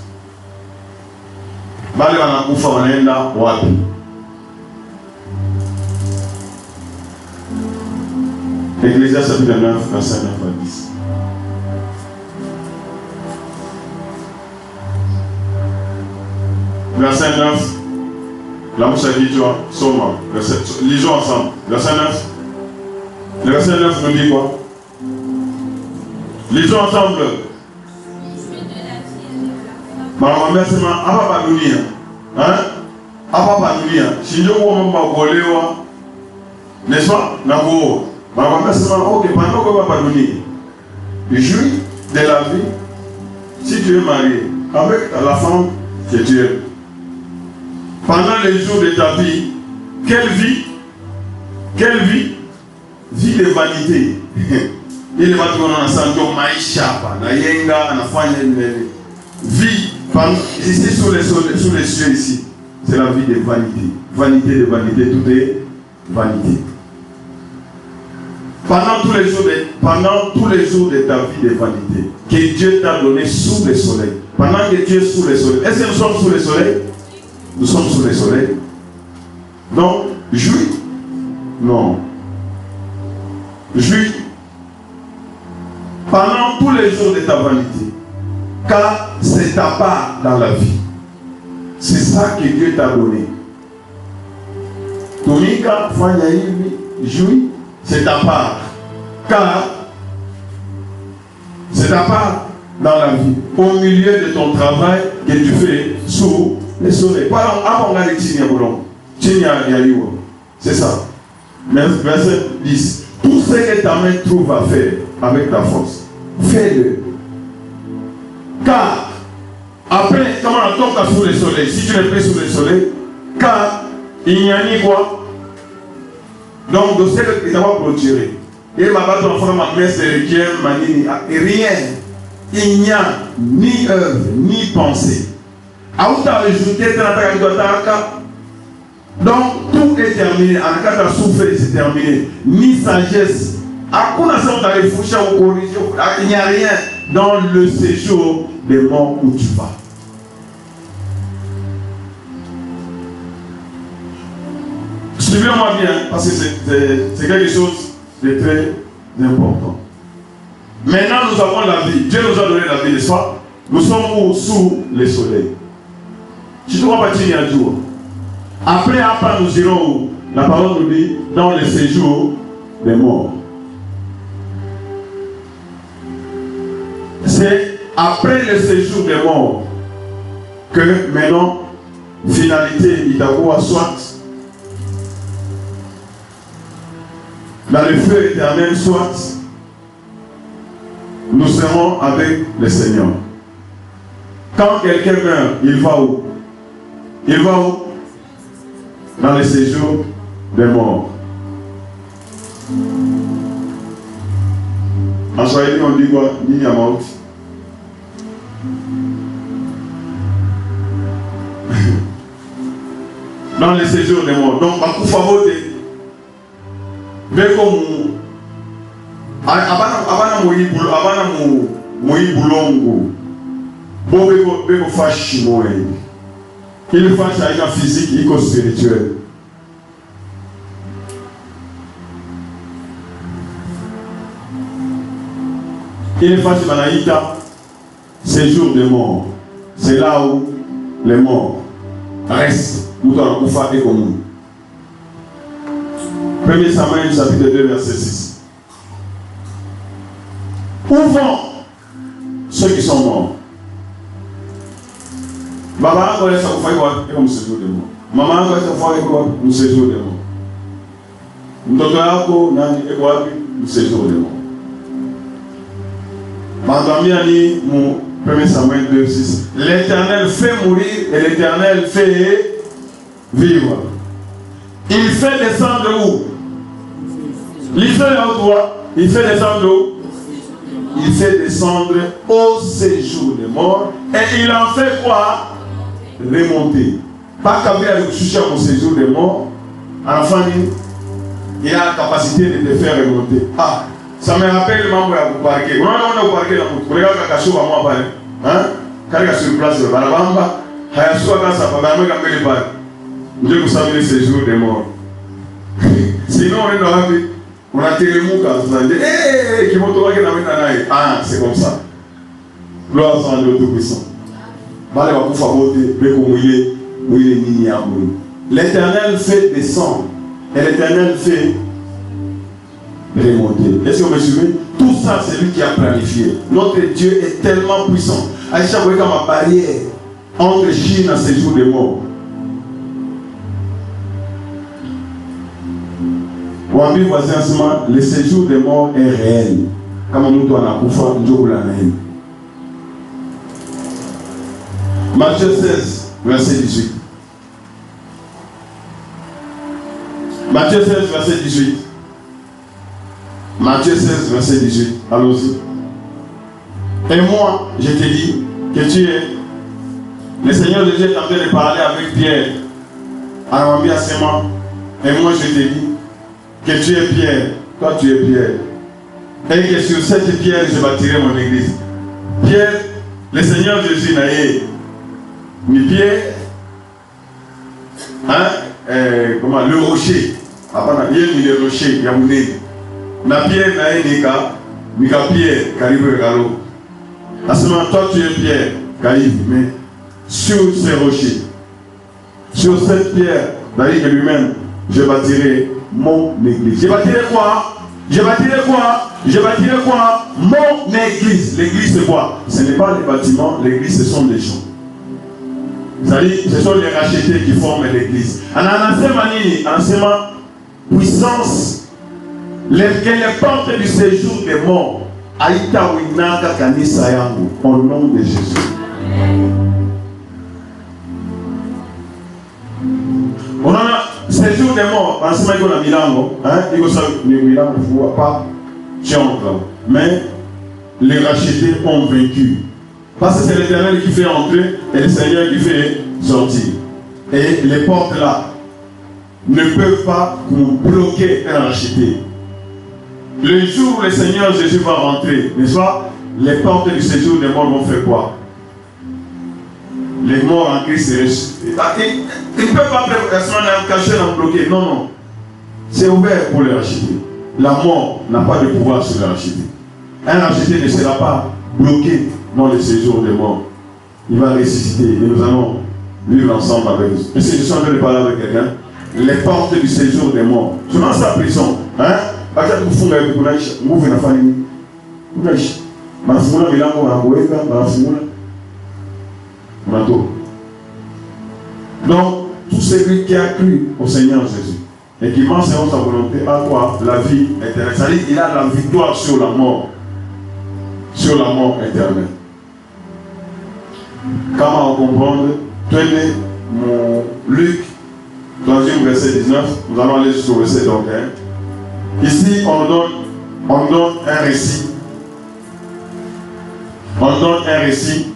Bale wanakufa wanaenda wapi? Ecclésiaste chapitre 9, verset 9 à 10. Verset 9. La Moussa dit, tu vois, Soma. Lisons ensemble. Verset 9. Le verset 9 nous dit quoi? Lisons ensemble. Ma mère c'est ma Abba Badunia. Hein? Abba Badunia. Si je vois mon bagoléwa, n'est-ce pas? Nago. Ma mère c'est ma ok, pendant que Abba Badunia. Jouis de la vie. Si tu es marié avec la femme que tu es. Pendant les jours de ta vie, quelle vie? Quelle vie? Vie de vanité. Il va te donner un santo maïcha, na yenga, na fanya vie. Ici sous les cieux ici, c'est la vie de vanité. Vanité de vanité, tout est vanité. Pendant tous les jours de ta vie de vanité, que Dieu t'a donné sous le soleil. Pendant que Dieu est sous le soleil. Est-ce que nous sommes sous le soleil? Nous sommes sous le soleil. Donc, jouis? Non. Jouis pendant tous les jours de ta vanité. Car c'est ta part dans la vie. C'est ça que Dieu t'a donné. Tumika, fanya hivi, jouis, c'est ta part. Car c'est ta part dans la vie. Au milieu de ton travail que tu fais sous le soleil. C'est ça. Verset 10. Tout ce que ta main trouve à faire avec ta force, fais-le. Car, après, comment on tombe sous le soleil? Si tu es pris sous le soleil, car il n'y a ni quoi. Donc, de ce que tu vas clôturer. Et ma base d'enfant, ma mère, c'est rien. Il n'y a ni œuvre, ni pensée. Donc, tout est terminé. En cas de souffrir, c'est terminé. Ni sagesse. Il n'y a rien dans le séjour des morts où tu vas. Suivez-moi bien, parce que c'est quelque chose de très important. Maintenant, nous avons la vie. Dieu nous a donné la vie, n'est-ce pas? Nous sommes sous le soleil. Tu dois bâtir un jour. Après, nous irons où? La parole nous dit dans le séjour des morts. C'est après le séjour des morts que maintenant, finalité, il doit soit dans le feu éternel, soit nous serons avec le Seigneur. Quand quelqu'un meurt, il va où? Il va où? Dans le séjour des morts. En Swahili, on dit quoi? Ni à mort. Dans le séjour des morts. Donc, à Koufavote, mais comme abana moyibulongo, beko fashi moye. Il fasse avec la physique et spirituelle. Il fasse Manaïta, séjour des morts. C'est là où les morts restent. Nous dans le Koufa et commun. 1 Samuel chapitre 2 verset 6. Où vont ceux qui sont morts? Baba a collé sa foi comme séjour de mort. Maman a collé sa foi comme séjour de mort. mtoto yako nani eko wapi? Séjour de mort. Bandamia ni mu 1 Samuel 2:6. L'Éternel fait mourir et l'Éternel fait vivre. Il fait descendre où? L'Israël à toi, il fait descendre où? Il fait descendre au séjour des morts et il en fait quoi? Remonter. Pas qu'à avec le séjour des morts, à la fin, il a la capacité de te faire remonter. Ah, ça me rappelle le membre à vous parquer. On a parqué la mouture. Regarde la cachot à moi, hein? Quand il est sur place, il va la bamba. Il y a soit dans sa femme, il va me le parler. Dieu vous savez le séjour des morts. Sinon, on est dans la vie. On a télémou quand on a dit, hé, qui vont te voir qu'il y a un. Ah, c'est comme ça. Gloire à Dieu Tout-Puissant. Allez, on va pouvoir voter, mais comme il est mini à mourir. L'Éternel fait descendre et l'Éternel fait remonter. Est-ce que vous me suivez? Tout ça, c'est lui qui a planifié. Notre Dieu est tellement puissant. Aïcha, vous voyez comme ma barrière entre Chine et séjour des morts. Wambi voisin, le séjour des morts est réel. Comme nous doit la pouvoir, nous la haine. Matthieu 16, verset 18. Matthieu 16, verset 18. Matthieu 16, verset 18. Allons-y. Et moi, je te dis que tu es. Le Seigneur Jésus est en train de parler avec Pierre. Alors, et moi, je te dis que tu es Pierre. Toi, tu es Pierre. Et que sur cette pierre, je bâtirai mon église. Pierre, le Seigneur Jésus n'a ni Pierre, hein, comment, le rocher. Il y a le rocher, il y a mon nez. Na Pierre n'a ni Pierre, Caribe Galo. À ce moment, toi tu es Pierre, Caribe, mais sur ces rochers, sur cette pierre, David lui-même, je bâtirai mon église. Je bâtirai quoi? Je bâtirai quoi? Je bâtirai quoi? Mon église. L'église c'est quoi? Ce n'est pas les bâtiments, l'église ce sont les gens. C'est-à-dire, ce sont les rachetés qui forment l'église. En enseignement, puissance, les portes du séjour des morts, Aïta Winaka Kanisa Yangu, au nom de Jésus. On a séjour des morts, enseignement de Milango, il faut savoir que les Milango ne voient pas, mais les rachetés ont vaincu. Parce que c'est l'Éternel qui fait entrer et le Seigneur qui fait sortir. Et les portes là ne peuvent pas nous bloquer un racheté. Le jour où le Seigneur Jésus va rentrer, n'est-ce pas? Les portes du séjour des morts vont faire quoi? Les morts en Christ se ressuscitent. Ils ne peuvent pas cacher, bloquer. Non, non. C'est ouvert pour les racheter. La mort n'a pas de pouvoir sur les racheter. Un racheté ne sera pas bloqué dans le séjour des morts. Il va ressusciter et nous allons vivre ensemble avec nous. Et si je suis en train de parler avec quelqu'un, les portes du séjour des morts. Je lance sa prison. Hein? Donc, tout celui qui a cru au Seigneur Jésus et qui marche selon sa volonté a quoi? La vie éternelle. C'est-à-dire qu'il a la victoire sur la mort. Sur la mort éternelle. Comment on comprend? Tenez mon Luc, 3e verset 19. Nous allons aller jusqu'au verset 21. Ici, on donne un récit. On donne un récit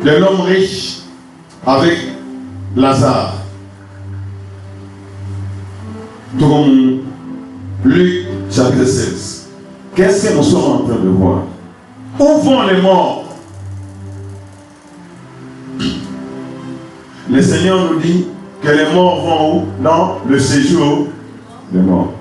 de l'homme riche avec Lazare. Donc, Luc chapitre 16. Qu'est-ce que nous sommes en train de voir? Où vont les morts? Le Seigneur nous dit que les morts vont où? Dans le séjour des morts.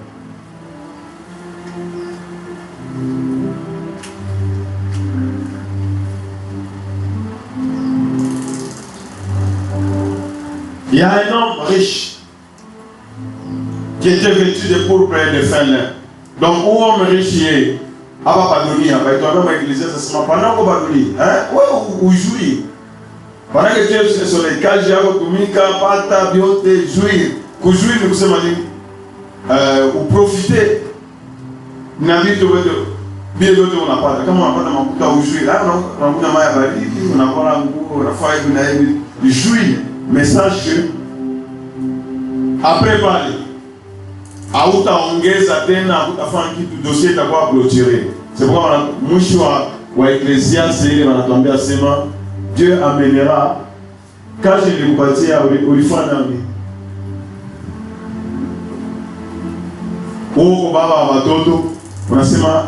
Il y a un homme riche qui était vêtu de pourpre et de fin lin. Donc, où homme riche est? Ah, pas Badoni, toi, même l'église, c'est ce pendant qu'on Badoni. Hein? Où jouir? Pendant que tu es sur les cages, Tumika, Pata, Biote, jouir. Pour jouir, nous sommes dit. uprofite na vitu vile vyote unapata. Kama unapata makuta ujui, unakuta maya baridi, unakula nguo, unafaa hivi na hivi, ujui message après pale hautaongeza tena, hautafanya kitu, dossier itakuwa clôturé. C'est pourquoi mwisho wa Ecclésiaste ile wanatuambia sema Dieu amènera quand je nilikupatia ulifanya nini? Uko baba wa watoto unasema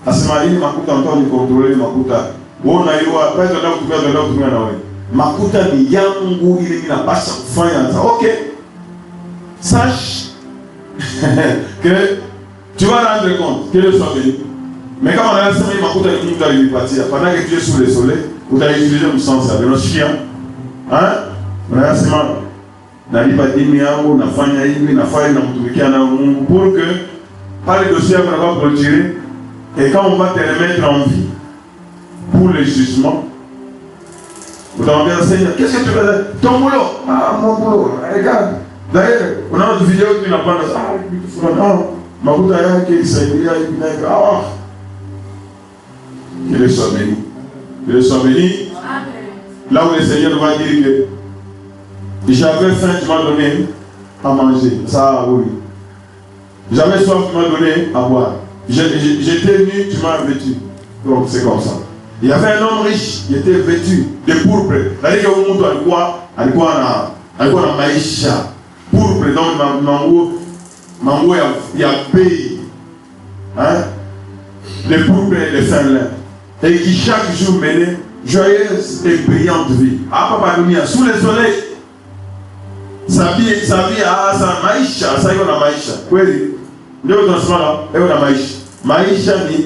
asema hili makuta mtao ni contrôler makuta. Wewe unaiwa pale ndio kutumia na wewe. Makuta ni yangu ili mimi napaswa kufanya ça. OK. Sache que tu vas rendre compte que le soit béni. Mais comme on a dit que makuta ni Mungu alipatia, pendant que tu es sous le soleil, utautiliser le sens ça. Ndio shia. Unasema nalipa dini yangu, nafanya hivi, nafanya na mtumikia na Mungu pour que par le dossier qu'on va clôturer et quand on va te remettre en vie pour le jugement, vous allez dire Seigneur, qu'est-ce que tu veux dire? Ton boulot? Ah, mon boulot, regarde. D'ailleurs, on a une vidéo qui n'a pas de ça. Ma bouteille qui est saignée, qu'il le soit béni. Qu'il le soit béni. Là où le Seigneur va dire que j'avais faim, tu m'as donné à manger. Ça, oui. J'avais soif, tu m'as donné à boire. J'étais nu, tu m'as vêtu. Donc c'est comme ça. Il y avait un homme riche, il était vêtu de pourpre. C'est-à-dire que le monde alikuwa na maisha pourpre, donc mango ya pays. Hein? Le pourpre et le fin lin. Et qui chaque jour menait joyeuse et brillante vie. Ah, papa dunia, sous le soleil. Sa vie, sa maisha, sa hiyo na maisha. Kweli? Ndio tunasema hiyo na maisha. Maisha ni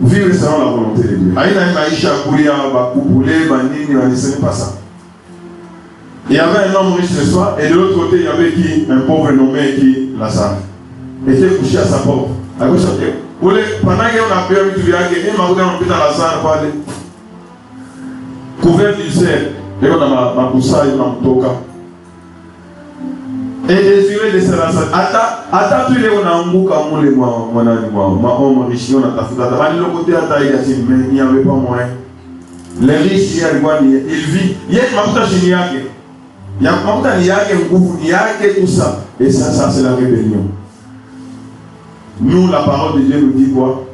vivre selon la volonté de Dieu. Aïna maisha kulia bakupule banini ce n'est pas ça. Il y avait un homme riche ce soir et de l'autre côté il y avait qui un pauvre nommé qui Lazare. Était couché à sa porte. À gauche à terre. Pendant qu'on a peur du village, il m'a dit on peut à Lazare parler. Couvert d'ulcère. Et on a ma poussa et on a toka. Et désiré de se lancer. Ata tu les on a mbuka mule mwanani ma homme riche on a tafuta. Bali le côté ata il mais il n'y avait pas moyen. Les riches il y a il vit. Il y a makuta chini yake. Il y a makuta ni yake nguvu ni yake tout ça. Et ça c'est la rébellion. Nous la parole de Dieu nous dit quoi?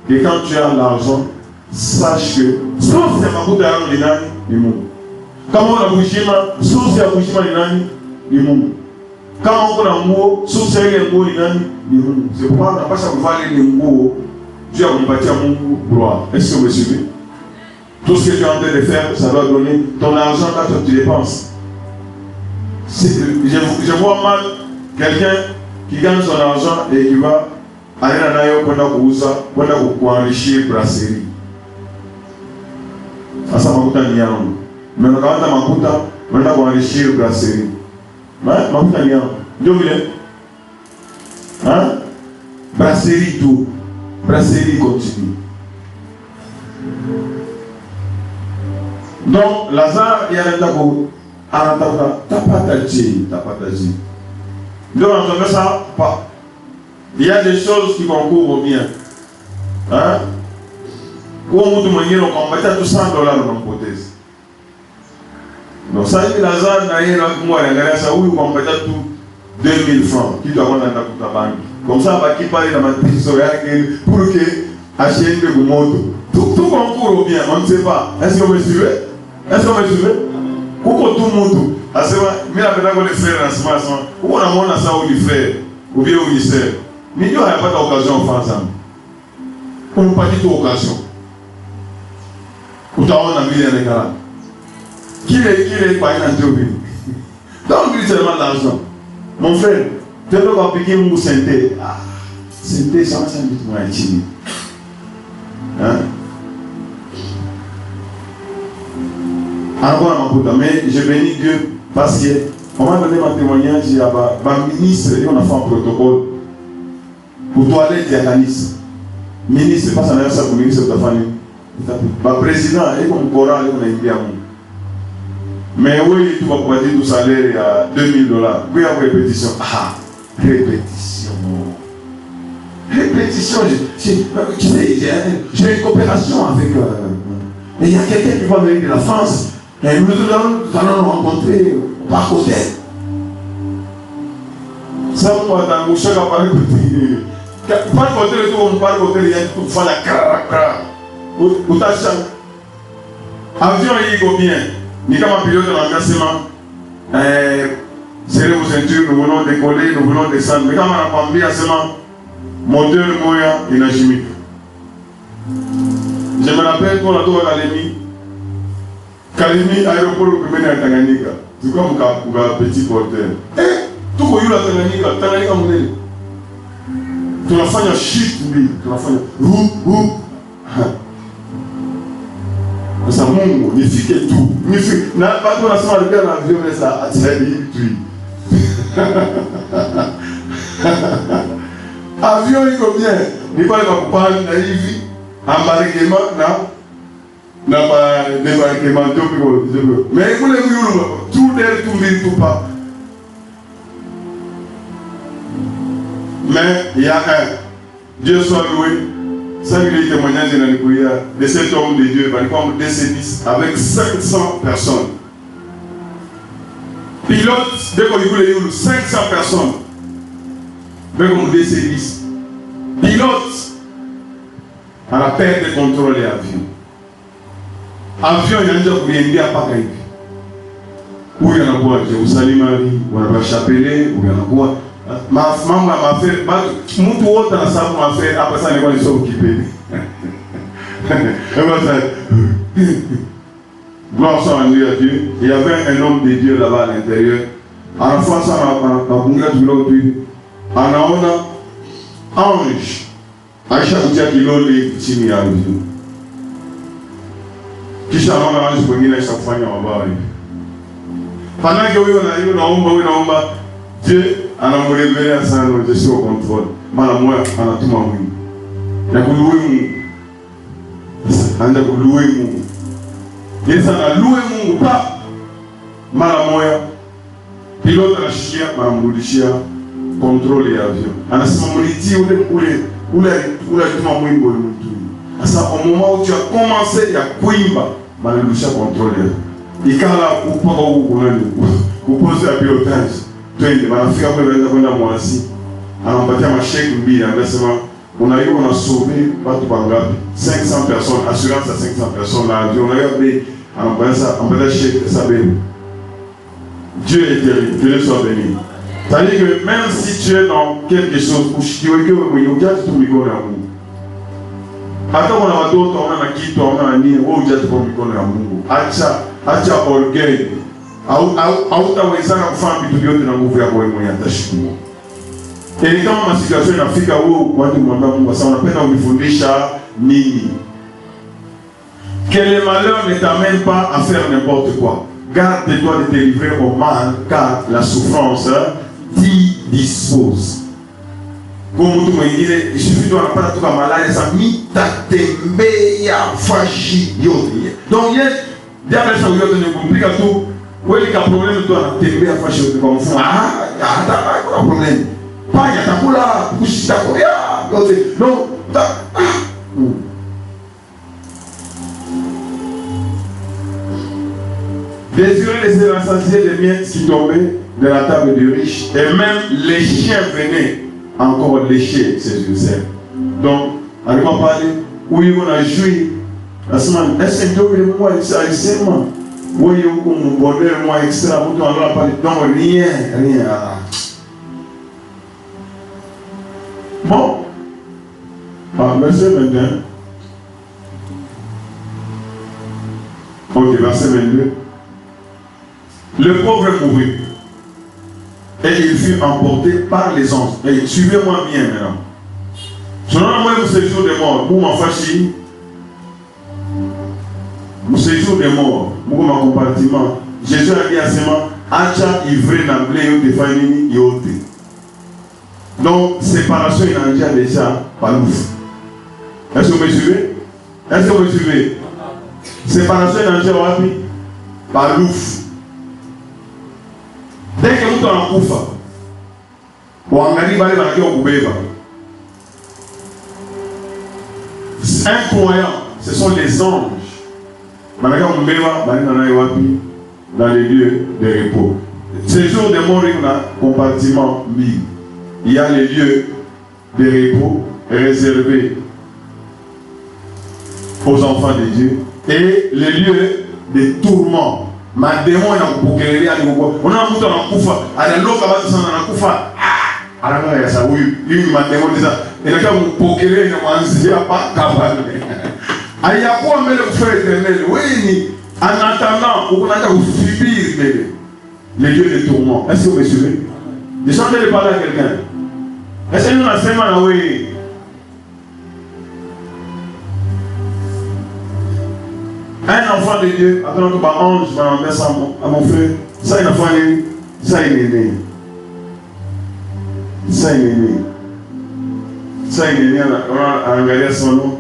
Que quand tu as l'argent, sache que sauf c'est makuta ya nani ni Mungu. Kama una bushima, sauf c'est bushima ni nani ni Mungu. Quand on a un mot, sauf c'est un mot, c'est pourquoi on n'a pas ça pour valer les mots. Dieu a compati à mon gloire. Est-ce que vous me suivez? Tout ce que tu es en train de faire, ça doit donner ton argent là que tu dépenses. Je vois mal quelqu'un qui gagne son argent et qui va aller dans l'aéroport pour enrichir brasserie. Ça m'a coûté un milliard. Mais on a pour enrichir brasserie. Makuta ni yangu. Ndio vile. Hein? Brasserie tout. Brasserie continue. Donc Lazare il anataka tapata ji. Donc on entend ça pas. Il y a des choses qui concourent bien. Hein? Pour mtu mwingine ukambatia tu $100 dans hypothèse. Donc ça dit Lazare n'a rien à moi à ça oui on peut dire tout 2000 francs qui doit avoir dans ta banque. Comme ça va qui parler dans ma position pour que acheter une moto. Tout concourt bien, on ne sait pas. Est-ce que vous me suivez? Pourquoi tout le monde à ce moment mais la pédagogie le faire en ce moment où on a mon ça où il fait ou bien où il sert. Mais il n'y a pas d'occasion en France. On n'a pas dit d'occasion. Où tu as un million de gars. Qui est pas un entreprise? Donc, il seulement l'argent. Mon frère, tu peux appliquer mon santé. Santé, ça va s'inviter moins intime. Encore un peu, mais je bénis Dieu parce que, on m'a donné mon témoignage, il y a un ministre, et on a fait un protocole pour toilette diaconisme. Ministre, pas ça, ça pour ministre de ta famille. Le président, et comme Coran, on a envié à moi. Mais oui, tu vas pouvoir dire tout salaire à $2000. Oui, en répétition. Répétition. Répétition. Tu sais, j'ai une coopération avec... et il y a quelqu'un qui va venir de la France. Et nous allons nous rencontrer par côté. Ça, moi, dans mon choc, à parler côté. Par côté, le tour, on parle côté, il y a tout le la cra. Où t'as changé. Avion, il go bien. Ni comme un pilote de l'engagement. Serrez vos ceintures, nous voulons décoller, nous voulons descendre. Mais quand on a pas mis à seulement moteur moyen inagimique. Je me rappelle qu'on a tout à Kalemi, aéroport au premier à Tanganyika. C'est comme un petit porteur. Tout le monde a Tanganyika, monnaie. Tu l'as fait un shit, tu l'as fait un ça monte, il fait tout. Il fait, n'a pas de la soirée dans l'avion, mais ça a tiré tout. Avion, il combien? Il va pas naïf, embarquement, n'a pas débarquement, mais vous les voulez, tout d'air, tout mille, tout pas. Mais il y a un, Dieu soit loué, ça il est témoignage de cet homme de Dieu, comme des services avec 500 personnes. Pilote, dès qu'on dit que vous 500 personnes, dès qu'on des services. Pilote, à la perte de contrôle des avions. Avion, il y a déjà pour y à Pakaï. Où il y en a quoi? Jérusalem, où il y en a Chapelet, où il y en a quoi? Ma maman m'a fait, mon tour dans la salle m'a fait, après ça, les gens sont occupés. Gloire soit rendue à Dieu. Il y avait un homme de Dieu là-bas à l'intérieur. À la fois, ça a un peu en a ange. À chaque fois qu'il a les petits milliards de Dieu. Qui s'en va ange pour qu'il ait chaque fois qu'il y a un bas. Pendant que on a Dieu, on a révélé à ça, je suis au contrôle. Madame, moi, on a tout ma vie. Il y a que louer mon. On a loué mon. Et ça a loué mon pas. Madame, moi, pilote à la chia, madame, le chia, contrôle les avions. On a ce moment dit où les tout ma vie, à ça, au moment où tu as commencé, il y a Kouimba, madame, le chia contrôle. Et quand là, vous posez le pilotage. On a sauvé 500 personnes, assurance à 500 personnes. On a regardé, on a chèque Dieu est terrible, que Dieu soit béni. C'est-à-dire que même si tu es dans quelque chose, tu es tout attends, on a d'autres, on a qui, on a ni, on a tout Acha orgueil. Hautawezana kufanya vitu vyote na nguvu yako wewe mwenyewe atashikilia. Ili kama masikio inafika wewe watu mwambie Mungu sasa unapenda unifundisha nini? Que le malheur ne t'amène pas à faire n'importe quoi. Garde-toi de te livrer au mal car la souffrance t'y dispose. Comme mtu mwingine ishifiki wanapata tu kama malaya sasa mitatembea fashi yote. Donc yes, diable ça yote ni kumpiga tu. Wewe ka problème tu anatembea fashi yote kwa mfumo. Hata kuna problème. Panya takula kushita kwa yote. Non, désirer laisser rassasier les miettes qui tombaient de la table du riche. Et même les chiens venaient encore lécher ses yeux. Donc, on va parler, oui, on a joui. La semaine, est-ce que tu moi extra? Oui, on bonheur, moi extra. On va parler. Donc, rien. Bon. Verset 21. Ok, verset 22. Le pauvre mourut. Et il fut emporté par les anges. Et suivez-moi bien maintenant. Selon moi, vous séjour des morts. Vous m'en fâchez. Vous séjour des morts. Vous m'en compartiment. Jésus a dit à ses mains, Acha ivré n'amblé de famille yote. Donc, séparation, il a déjà pas l'ouf. Est-ce que vous me suivez? Est-ce que vous me suivez? Séparation, il a déjà pas l'ouf. Dès que vous êtes en Koufa, Incroyant, ce sont les anges. Dans les lieux de repos. Ces jours de mort, il y a un compartiment mis. Il y a les lieux de repos réservés aux enfants de Dieu et les lieux de tourment. Ma démon est en bouquet, on a un bouton en koufa, à la loca, on a koufa. Ah, alors il y a ça, oui, il m'a démon ça. Et là, on bouquet, il n'a pas capable. Il y a quoi, mais le frère éternel, oui, en attendant, on a subir les lieux de tourment. Est-ce que vous me suivez? Je suis en train de parler à quelqu'un. Est-ce que nous avons fait oui? Un enfant de Dieu, attends que par ange, je vais enlever ça à mon frère. Ça, il a fait, ça, il est né. Ça, il est né. Ça, il est né, on a regardé son nom.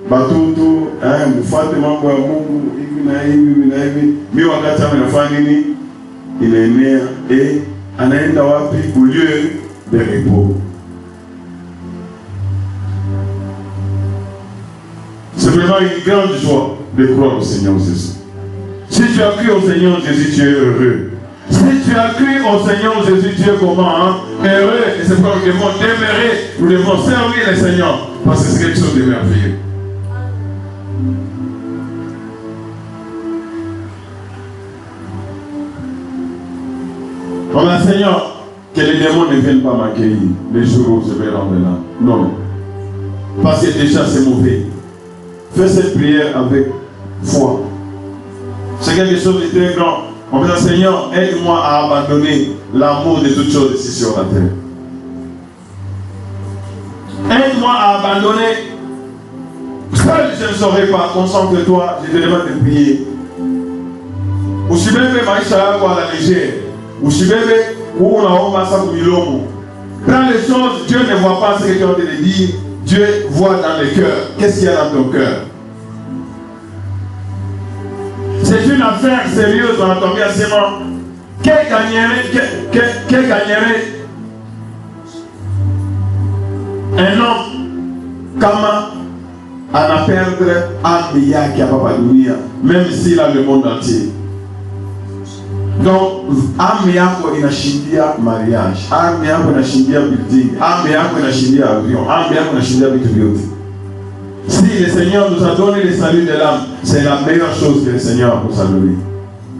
Batutu, Moufate Mambo Mungu, mi wakati amenafanya nini? Il est né et anaenda wapi? Au lieu de repos. C'est vraiment une grande joie de croire au Seigneur Jésus. Si tu as cru au Seigneur Jésus, tu es heureux. Si tu as cru au Seigneur Jésus, tu es comment? Hein? Heureux. Et c'est pourquoi nous devons demeurer, nous devons servir le Seigneur. Parce que c'est quelque chose de merveilleux. On a Seigneur, que les démons ne viennent pas m'accueillir les jours où je vais rentrer là. Non. Parce que déjà c'est mauvais. Fais cette prière avec foi. C'est quelque chose de très grand. On va dire Seigneur, aide-moi à abandonner l'amour de toutes choses ici sur la terre. Aide-moi à abandonner. Seul je ne saurais pas. Concentre-toi, je te demande de prier. Aussi bien que Maïcha à la légère. Ou si bébé, ou on a un ça pour milomo. Prends les choses, Dieu ne voit pas ce que tu es en train de dire. Dieu voit dans le cœur. Qu'est-ce qu'il y a dans ton cœur? C'est une affaire sérieuse dans la tombée à sément. Quel gagnerait un homme comme à perdre un milliard qui a pas de même s'il a le monde entier? Donc, ame yako inashindia mariage, ame yako inashindia building, ame yako inashindia avion, ame yako inashindia vitu vyote. Si le Seigneur nous a donné le salut de l'âme, c'est la meilleure chose que le Seigneur nous a donnée.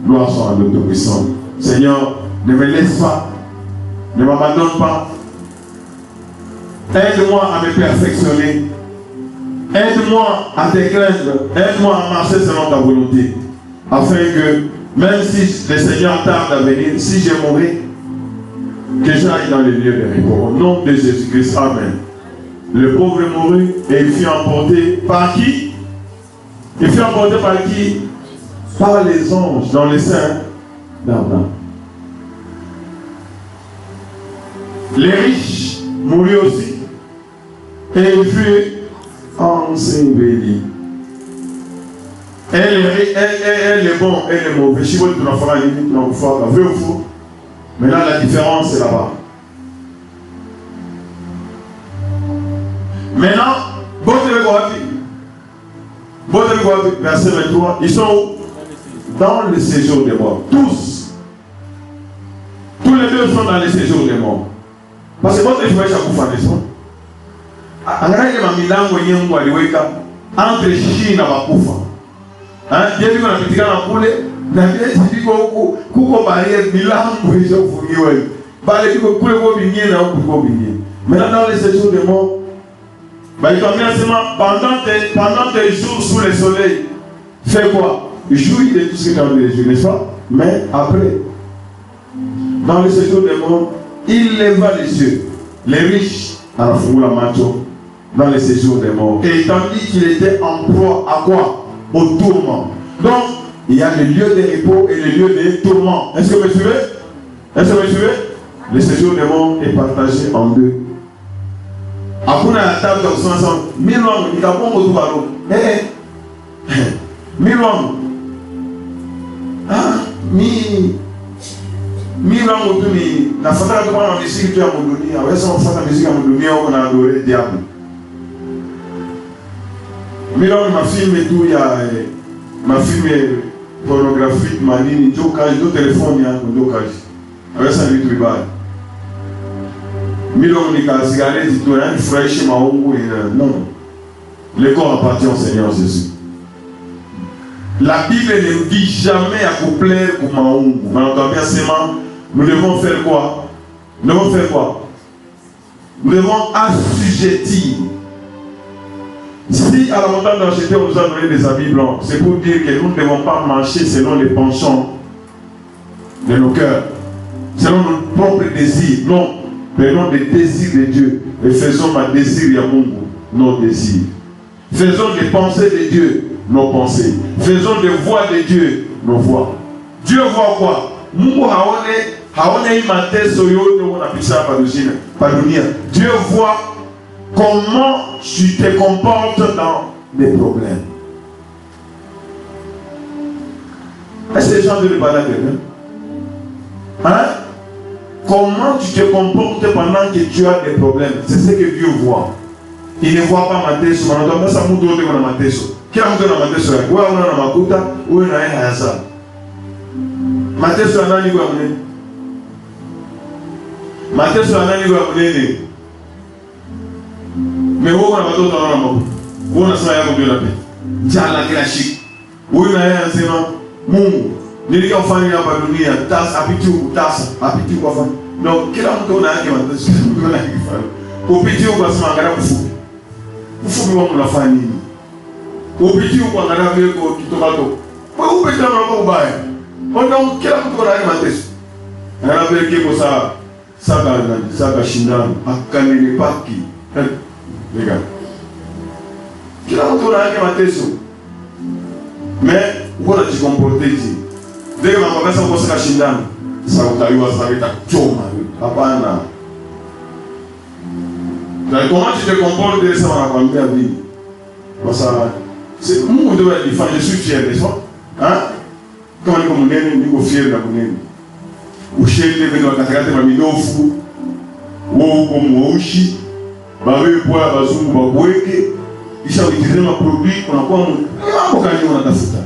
Gloire soit à notre puissant. Seigneur, ne me laisse pas, ne m'abandonne pas. Aide-moi à me perfectionner. Aide-moi à te craindre. Aide-moi à marcher selon ta volonté. Afin que même si le Seigneur tarde à venir, si j'ai mouru, que j'aille dans les lieux de repos. Au nom de Jésus-Christ, amen. Le pauvre mourut et il fut emporté par qui? Il fut emporté par qui? Par les anges dans les seins d'Abraham. Les riches moururent aussi et il fut enseveli. Elle est bon, elle est mauvais. Si vous êtes dans la limite, non, vous faites vrai ou faux. Maintenant, la différence, c'est là-bas. Maintenant, verset 23, ils sont où? Dans le séjour des morts. Tous. Tous les deux sont dans le séjour des morts. Parce que votre échoué, chaque fois, ils sont. Entre Chine et Bakufa. Dieu dit qu'on a petit gars en poulet, n'a bien dit qu'on barrière bilan pour les gens pour y aller. Barrière pour les bigner, non pour les bigner. Maintenant dans les séjours de mort, il combien seulement pendant tes jours sous le soleil, fais quoi? Jouis de tout ce que tu as envie de jouer, n'est-ce pas? Mais après, dans les séjours de mort, il leva les yeux, les riches à la foule à macho, dans les séjours des morts. Et il dit qu'il était en proie à quoi? Au tourment. Donc, il y a le lieu de repos et le lieu de tourment. Est-ce que vous me suivez? Est-ce que vous me suivez? Le séjour des morts est partagé en deux. Après, on a la table de 500. 1000 hommes, il n'y a pas de retour à l'eau. 1000 hommes. Ah, 1000. Mimi na muduni nafuata kama muziki tu ya muduni, aweza kufuata muziki ya muduni au na adore diable. Mimi na mafilme tu ya mafilme pornographique manini ndio kazi ndio telefoni yako ndio kazi. Aweza vitu vibaya. Mimi na nikazigaleti tu yani furahishe maungu non. Le corps appartient au Seigneur Jésus. La Bible ne dit jamais à plaire pour maungu. Malgré seulement nous devons faire quoi? Nous devons faire quoi? Nous devons assujettir. Si à la montagne d'Acheter on nous a donné des habits blancs, c'est pour dire que nous ne devons pas marcher selon les penchants de nos cœurs, selon nos propres désirs. Non, prenons des désirs de Dieu et faisons ma désir Yamungu, nos désirs. Faisons des pensées de Dieu, nos pensées. Faisons des voix de Dieu, nos voix. Dieu voit quoi? Mungu haone mateso yote unapisa pa dunia. Dieu voit comment tu te comportes dans les problèmes. Est-ce que les gens veulent parler à quelqu'un? Hein? Comment tu te comportes pendant que tu as des problèmes? C'est ce que Dieu voit. Il ne voit pas mateso. Manatoa ça mutu wote kuna mateso. Kila mtu ana mateso yake. Wewe una makuta, wewe na yeye hayasa. Mateso ya nani kwa mnene? Mateso ya nani kwa mnene? Mais wewe una watoto wana makuta. Wewe unasema yako ndio napi. Jana kila siku. Wewe na yeye anasema Mungu, nilikufanya hapa dunia, tasa apiti kwa fanya. No, kila mtu ana yake mateso. Mtu ana yake fanya. Upiti kwa sema angalia kufupi. Ufupi wangu unafanya nini? Upiti kwa angalia vile kwa kitomato. Wewe upiti na mambo mbaya. Onda kila mtu ana yake mateso. Angalia vile kiko saka shindano akanini paki. Lega. Kila mtu ana yake mateso. Mais uko na jikomporte hizi. Ndio mambo kasa uko saka shindano. Sasa utaiwa sabita choma. Hapana. Comment tu te comportes, ça va raconter à vie. C'est mon devoir de faire, je suis fier, n'est-ce pas? Hein? Quand on est fier de la monnaie. Ou chez les gens qui ont été maminofu, ou comme Ouchi, Bavé pour la bazou, Baboueke, ils ont utilisé ma produit, on a quoi? On a tafuta.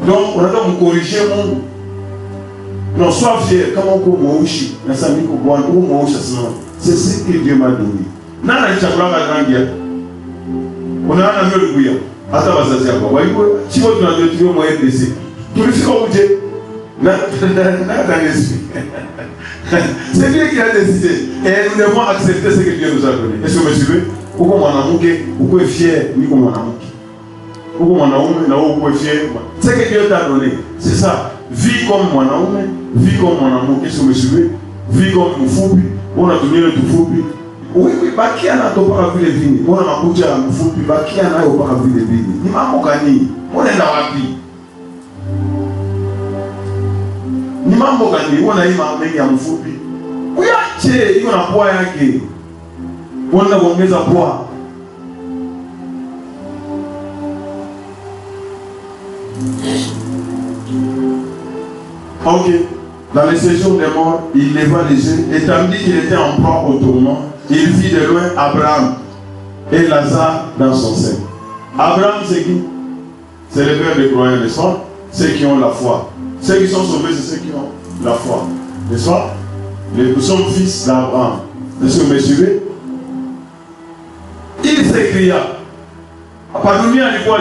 Donc, on a donc corrigé mon. Non, sois fier, comment on comme Ouchi, la famille qu'on voit, ou Ouchi, c'est ce que Dieu m'a donné. Nana chakula kangia. On a un peu de bouillon. Attends, ça c'est quoi? Si vous avez dit au moyen de laisser. Tout le monde dit. C'est Dieu qui a décidé. Et nous devons accepter ce que Dieu nous a donné. Est-ce que vous me suivez? Pourquoi mon amour, vous êtes fier, ni comme mon amour. Pourquoi mon amour, vous êtes fier? Ce que Dieu t'a donné, c'est ça. Vis comme mon amour, vis comme mon amour. Est-ce que vous me suivez? Vis comme mon foubi. On a donné le tout foubi. Oui, bakia na to para vile vini. On a makuja mfupi bakia na yo para vile vini. Ni mambo gani? Unaenda wapi? Ni mambo gani? Unaima mengi ya mfupi. Uyache hiyo na poa yake. Unaenda kuongeza poa. OK. Dans les séjours des morts, il leva les yeux et tandis qu'il était en proie au tourment, il vit de loin Abraham et Lazare dans son sein. Abraham, c'est qui? C'est le père des croyants, n'est-ce pas? Ceux qui ont la foi. Ceux qui sont sauvés, c'est ceux qui ont la foi. N'est-ce pas? Nous sommes fils d'Abraham. Est-ce que vous me suivez? Il s'écria. Pardonnez alikuwa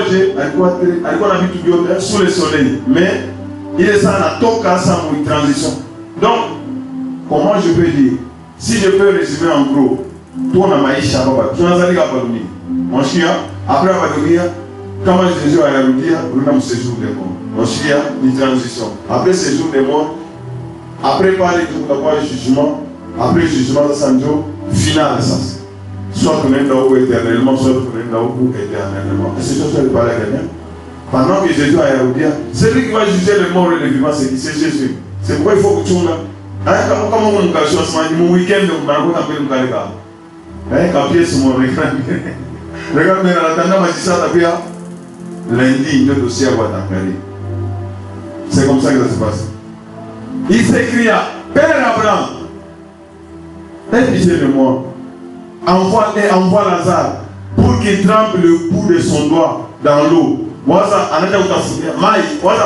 na vitu vyote sous le soleil, mais il est ça na toka sans une transition. Donc, comment je peux dire? Si je peux résumer en gros, toi na maisha baba, tunazalika hapa dunia. Mwanshia, après hapa dunia, kama Jésus alirudia, runa mséjour des morts. Mwanshia, une transition. Après séjour des morts, après parler tout d'abord le jugement, après le jugement de Sanjo, final ça. Soit on est là-haut éternellement, soit on est là-haut éternellement. Est-ce que je peux parler à quelqu'un? Pendant que Jésus a dit, celui qui va juger les morts et les vivants, c'est qui? C'est Jésus. C'est pourquoi il faut que tu me comment on me cache mon week-end, on m'a dit que je vais quand pied sur mon écran. Regarde, mais en attendant, je dis ça, lundi, le dossier va t'engager. C'est comme ça que ça se passe. Il s'écria, Père Abraham, aie pitié de moi. Envoie Lazare pour qu'il trempe le bout de son doigt dans l'eau. Waza anaenda kutafutia mai, waza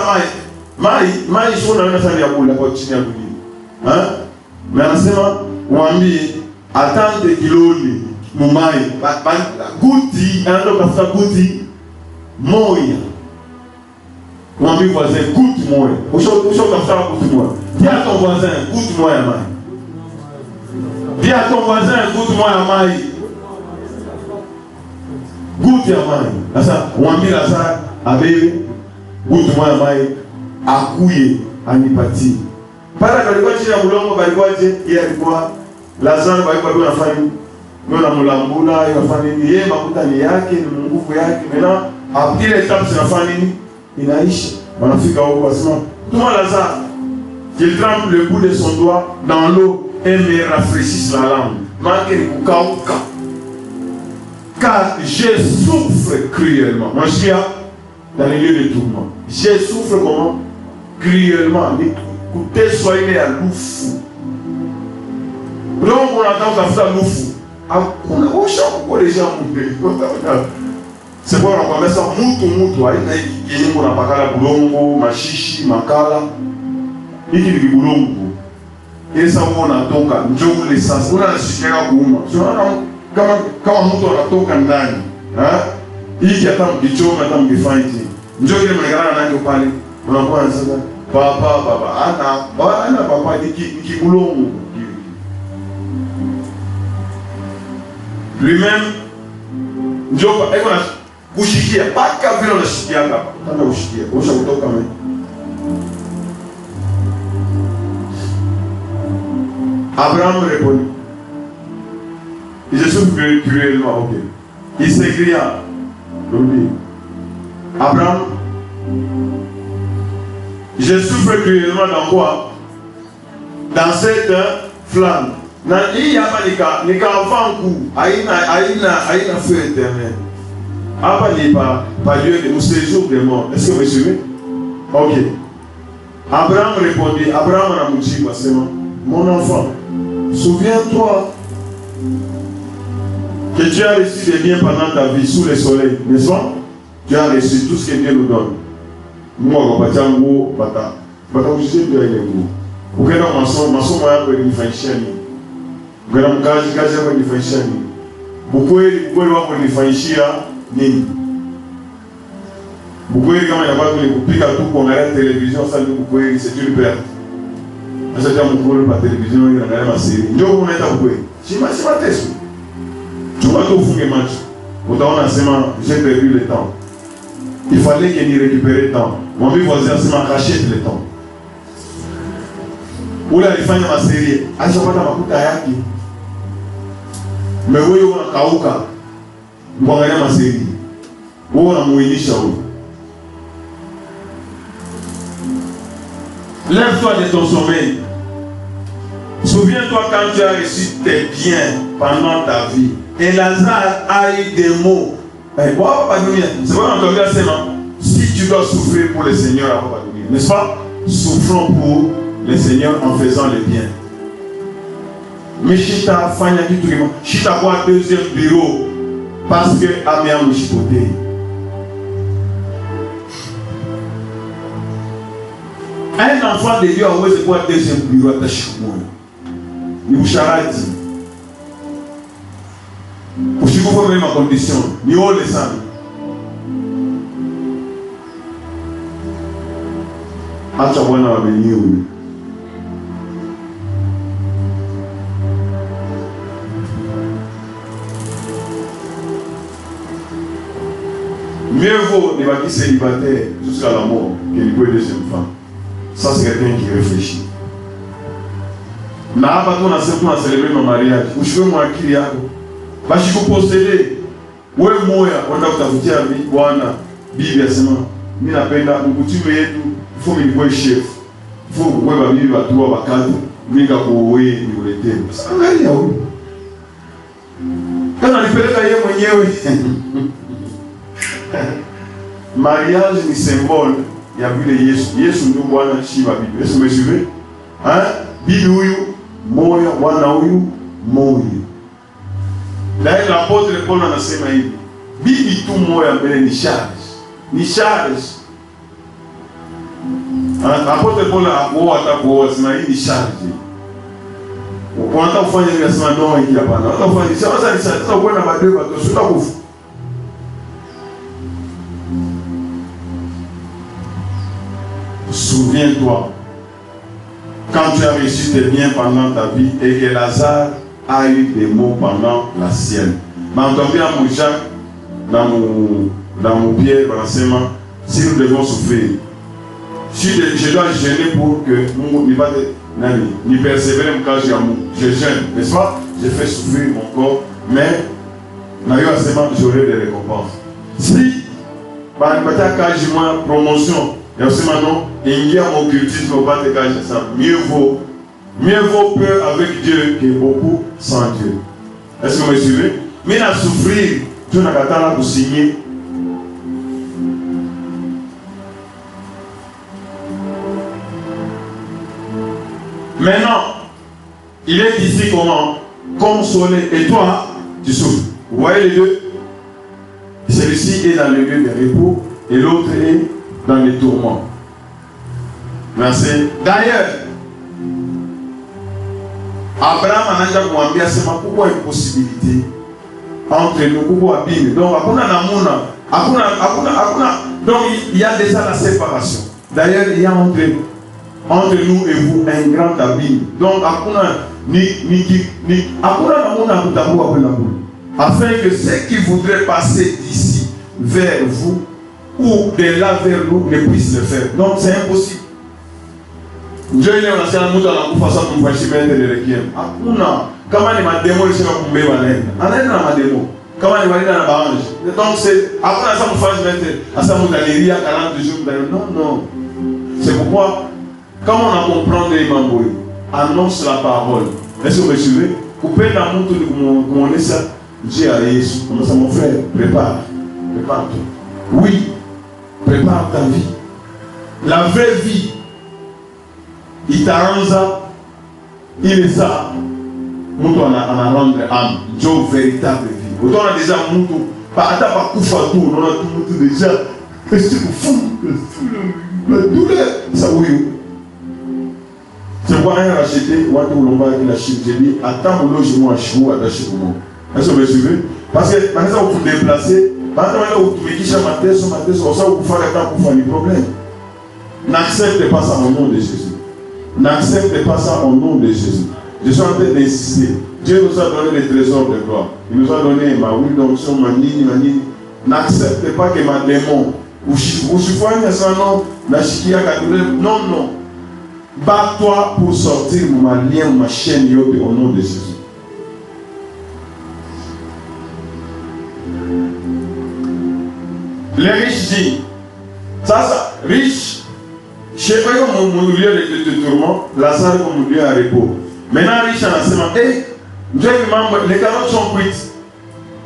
mai sio na nafasi ya kula kwa chini ya dunia. Mais anasema mwambie atande kiloli mumai. Guti anaenda kutafuta guti moja. Mwambie voisin guti moja. Usho kutafuta guti moja. Dis à ton voisin guti moja mai. Dis à ton voisin guti moja mai. Guti ya mai. Sasa mwambie Lazare abebe guti moja mai akuye anipatie. Para kalikuwa chini ya mlongo balikuwaje? Yeye alikuwa Lazaro balikuwa anafanya nini? Ndio anamlambula, anafanya nini? Yeye makuta ni yake, ni nguvu yake. Mena ile etape zinafanya nini? Inaisha. Wanafika huko wasema, "Tuma Lazare, qu'il trempe le bout de son doigt dans l'eau et me rafraîchisse la langue." Manque ni kukauka. Car je souffre cruellement. Moi je suis dans les lieux de tourment. Je souffre comment? Cruellement. Écoutez, soyez à l'oufou. Donc on attend à faire l'oufou. On a au champ pour les gens. C'est quoi on va mettre ça mutu. Aïe on a pas la bulongo, machichi, makala. Hiki ni bulongo. Et ça on a toka njoo les sas. On a shikera kuuma. Kama mtu anatoka ndani. Hiki hata mkichoma hata mkifaiti. Njoo ile mnagara nani pale. Unakuwa sasa Papa, ana papa nikibulongo. Lui-même, njoka, eko na kushikia, paka vile unashikia hapa. Tanda ushikia, osha kutoka mimi. Abraham répondit. Je souffre cruellement, ok. Il s'écria, Abraham, je souffre cruellement dans quoi? Dans cette flamme. Il y a pas vangu, aïna feu éternel. Apa n'est pas lieu de séjour de mort. Est-ce que vous me suivez? Ok. Abraham répondit, Abraham a dit, mon enfant, souviens-toi que tu as reçu des biens pendant ta vie sous le soleil, n'est-ce pas? Tu as reçu tout ce que Dieu nous donne. Moi, je vais vous dire que vous avez un maçon, vous avez une faïchani. Vous avez un gaz, vous avez une faïchani. Vous pouvez avoir une faïchani. Vous pouvez avoir une pique à tout pour regarder la télévision, ça vous pouvez, c'est une perte. C'est un mot la télévision, il y a ma série. Je vous mets à vous. Je m'assieds ma tête. Tu vas tout fouiller match. Vous avez j'ai perdu le temps. Il fallait qu'il y récupère le temps. Mon ami voisin rachète le temps. Où là, il fait ma série. Ah, je vais pas makuta yaki. Mais oui, on a kauka. On va regarder ma série. Où on a mouillé chaud. Lève-toi de ton sommeil. Souviens-toi quand tu as reçu tes biens pendant ta vie. Et Lazare a eu des mots. C'est pas entendu assez, non? Si tu dois souffrir pour le Seigneur, n'est-ce pas? Souffrons pour le Seigneur en faisant le bien. Mais Chita Fanya Kiturima, Chita voit deuxième bureau parce que Amiam Chipoté. Un enfant de Dieu a oué c'est quoi deuxième bureau à Tachimoun? Il vous charade. Pour que vous même en condition, ni haut les sangs. Acha Bwana wa benyewe. Mieux vaut ne pas célibataire jusqu'à la mort que de trouver deuxième femme. Ça c'est quelqu'un qui réfléchit. Na hapa tu nasema célébrer mon mariage. Ushike mwakili yako. Bashi kuposele. Wewe moya wanda kutafutia bwana bibi asema mimi napenda mkutime yetu faut mimi kwa chef. Faut wewe bibi watu wa bakati ninga kuoe niuletee. Angalia huyu. Kana nipeleka yeye mwenyewe. Mariage ni symbole ya vile Yesu. Yesu ndio bwana shiba bibi. Yesu me suivez? hein? Bibi huyu moya, wana huyu moya. D'ailleurs l'apôtre Paul anasema hivi, bibi tu moya mbele ni charge. Ni charge. L'apôtre Paul akuoa atakuoa, sema hii ni charge. Unataka kufanya nini? Anasema no, hiki hapana. Unataka kufanya nini? Sasa kwenda baadaye watu sio kufa. Souviens-toi, quand tu as reçu tes biens pendant ta vie et que Lazare a eu des maux pendant la sienne. Mais entendu à mon Jacques, dans mon pied, l'enseignement, si nous devons souffrir, je dois gêner pour que ni persévérer quand je gêne, n'est-ce pas? Je fais souffrir mon corps, mais j'aurai des récompenses. Si, par exemple, promotion, et aussi maintenant, il y a mon occultisme au bas de ça. Mieux vaut peu avec Dieu que beaucoup sans Dieu. Est-ce que vous me suivez? Mais à souffrir, Dieu n'a qu'à t'en signer. Maintenant, il est ici comment? Consoler. Et toi, tu souffres. Vous voyez les deux? Celui-ci est dans le lieu de repos et l'autre est dans les tourments. Merci. D'ailleurs, Abraham a déjà dit que c'est pourquoi une possibilité entre nous, pourquoi abîmer. Donc, donc, il y a déjà la séparation. D'ailleurs, il y a entre nous et vous un grand abîme. Donc, afin que ceux qui voudraient passer d'ici vers vous ou de là vers nous ne puissent le faire. Donc, c'est impossible. Dieu est là, c'est un mot dans la façon de faire chimer de l'équipe. Comment il m'a démoli, c'est comme bébé en aide dans ma démo. Comment il m'a dit dans la barrage. Donc, c'est après ça, vous faites mettre à ça, vous allez rire à 40 jours. Non. C'est pourquoi, comment on a compris les mamboïs, annonce la parole. Est-ce que vous me suivez? Coupez la montre de mon ça. Dieu a Jésus. Comme ça, mon frère, prépare-toi. Oui, prépare ta vie. La vraie vie. Il t'arrange, il est ça. Nous on a rendre âme. Dieu véritable vie. Autant on a déjà mouton. Pas coup tout. On a tout déjà. Qu'est-ce que fou? La douleur. Ça oui. C'est quoi un racheté? Ou un tout va avec la chute. J'ai dit, attends mon logement à chou, attaché pour moi. Est-ce que vous me suivez? Parce que maintenant vous vous déplacez. Maintenant vous pouvez dire ma tête, ça vous faire des problèmes. N'acceptez pas ça au nom de Jésus. N'acceptez pas ça au nom de Jésus. Je suis en train d'insister. Dieu nous a donné des trésors de gloire. Il nous a donné ma oui, donc sur ma nini. N'acceptez pas que ma démon, ou chiffonnez ça, non, la chikia non. Bats-toi pour sortir ma lien, ma chaîne yobe au nom de Jésus. Les riches disent, ça, riche. Je ne sais pas comment mon lieu de tourment, Lazare comme mon lieu à repos. Maintenant, riche en enseignement, les carottes sont cuites.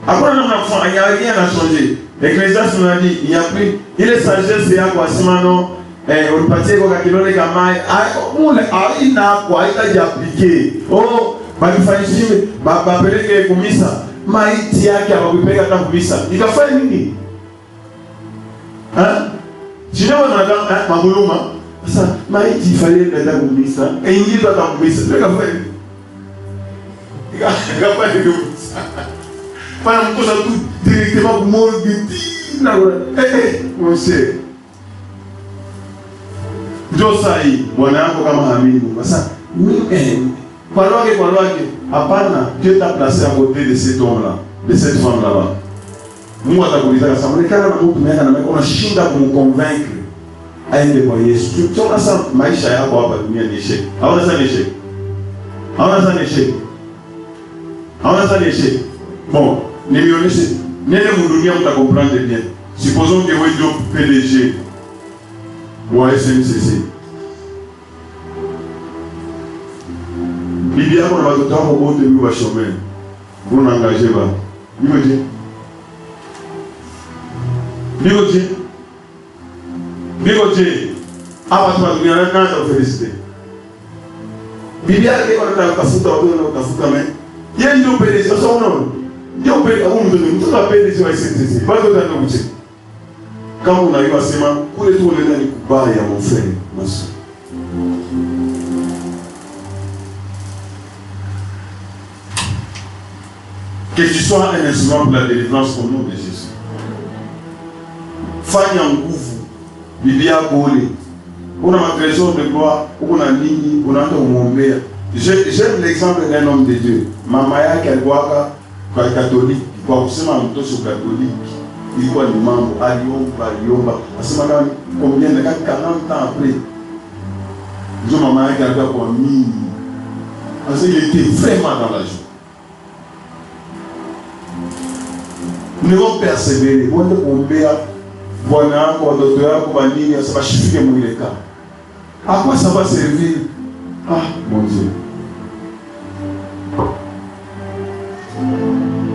Après, il n'y a rien à changer. L'Ecclésiaste nous a dit, il n'y a plus. Il est sagesse, il y a quoi, sinon, on partit avec un kilo de gamay. Il n'a quoi, il a déjà appliqué. Oh, il faut dire, appeler que Koumissa, Maïtia qui a repéré à Koumissa. Il va faire une. Hein? Sinon, on a un Mabouloma. Ça, il fallait être à Koumissa. Et il dit à Koumissa. Il va faire. Il va faire de ça. Pas un peu ça tout directement pour moi. Mon cher. Josai, mwanangu kama hamini. Sasa, kwa loge, hapana, Dieu t'a placé à côté de cet homme-là, de cette femme-là-bas. Mungu atakuuliza kama mlikana na mtu mmoja na unashinda kumconvaincre aende kwa Yesu. Tunaona sana maisha yako hapa dunia ni shake. Haona sana shake. Haona sana shake. Bon, nimeonyesha nene mdunia mtakomprendre bien. Supposons que vous êtes PDG ou SNCC. Bibi yako na watoto wako wote ni wa chômeur. Vous n'engagez pas. Bigote. Hapa tunaduniana kwanza kufelicite. bibi yake wanatafuta watu wanatafuta mais yeye ndio PDG sasa unaona ndio PDG au mtu wa PDG wa SNCC bado ndio mche kama unaiwa sema kule tu unaenda ni kubaya mon frère maso que tu sois un instrument pour la délivrance au nom de Jésus. Fanya nguvu bibi yako ule una matrésor de gloire una nini unaanza kumwombea. J'aime l'exemple d'un homme de Dieu. Mama yake alikuwa kwa Katoliki, kwa kusema mtoto Katoliki ilikuwa ni mambo aliomba asema kama combien de 40 ans après ndio mama yake alikuwa kwa mimi. Parce qu'il était vraiment dans la joie. Nous devons persévérer. Nous devons Bwana yako, watoto yako, banini, asabashifike mwile ka. À quoi ça va servir? Ah, mon Dieu.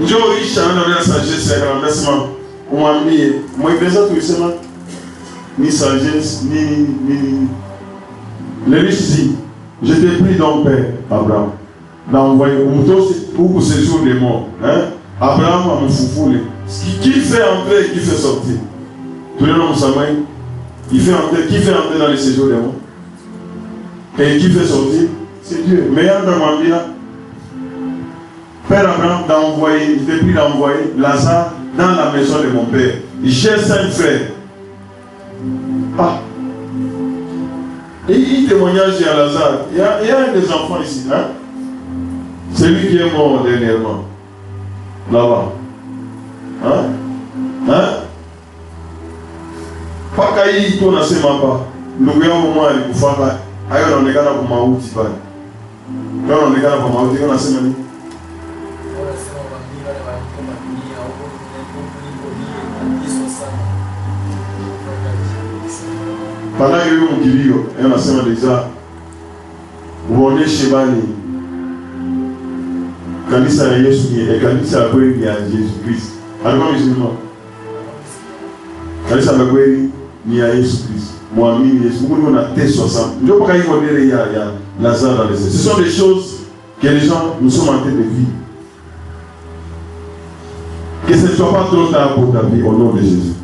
Njoo isha na sagesse ya kama umwambie, mwembeza tulisema ni sagesse ni le riche dit, je t'ai pris dans père Abraham. D'envoyer pour ce jour des morts, hein? Abraham a mfufule. Qui fait entrer et qui fait sortir? Tous les noms Samuel, qui fait entrer dans les séjours des morts. Et qui fait sortir? C'est Dieu. Mais en demandant, Père Abraham il t'a pris d'envoyer Lazare dans la maison de mon père. J'ai 5 frères. Ah. Et il témoignage à Lazare. Il y a un des enfants ici. Hein? C'est lui qui est mort dernièrement. Là-bas. Hein? Hein? Paka hii tu nasema hapa. Ndugu yangu mmoja alikufaka. Hayo yanaonekana kwa mauti pale. Hayo yanaonekana kwa mauti. Kwa nasema nini? Pendant que nous mkilio, hayo nasema deja uoneshe bani kanisa ya Yesu ni kanisa ya kweli ya Yesu Kristo. Alikuwa mzima. Kanisa la kweli ni ya Yesu Kristo. Muamini Yesu. Mungu na teswa sana. Ndio paka hiyo modele ya Lazare dans les Ce sont des choses que les gens nous sommes en train de vivre. Que ce ne soit pas trop tard pour ta vie au nom de Jésus.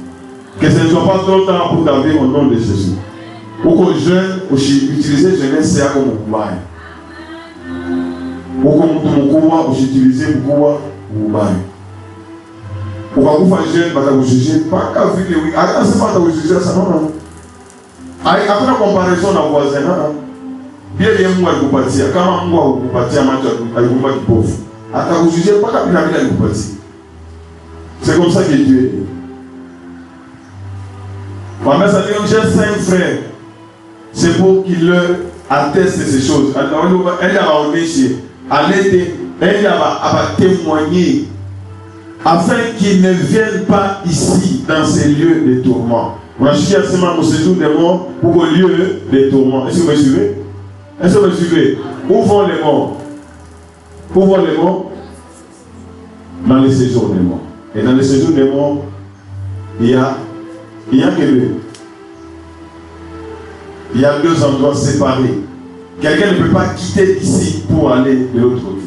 Que ce ne soit pas trop tard pour ta vie au nom de Jésus. Ou que jeune, utiliser jeunesse c'est comme mubaya. Ou comme mukubwa, utiliser mukubwa mubaya. Ukakufa jeune batakujuger paka vile oui. Hata sema batakujuger ça non. Hakuna comparaison na voisin na. Bien Mungu alikupatia. Kama Mungu alikupatia macho alikupa kipofu. Atakujuger paka bila alikupatia. C'est comme ça que Dieu est. Ma mère, ça dit que j'ai 5 frères. C'est pour qu'il leur atteste ces choses. Elle a remercié. Elle a témoigné. Afin qu'ils ne viennent pas ici, dans ces lieux de tourment. On a cherché à ce moment au séjour des morts pour au lieu de tourment. Est-ce que vous me suivez? Est-ce que vous me suivez? Où vont les morts? Où vont les morts? Dans les séjours des morts. Et dans les séjours des morts, il y a que deux. Il y a 2 endroits séparés. Quelqu'un ne peut pas quitter ici pour aller de l'autre côté.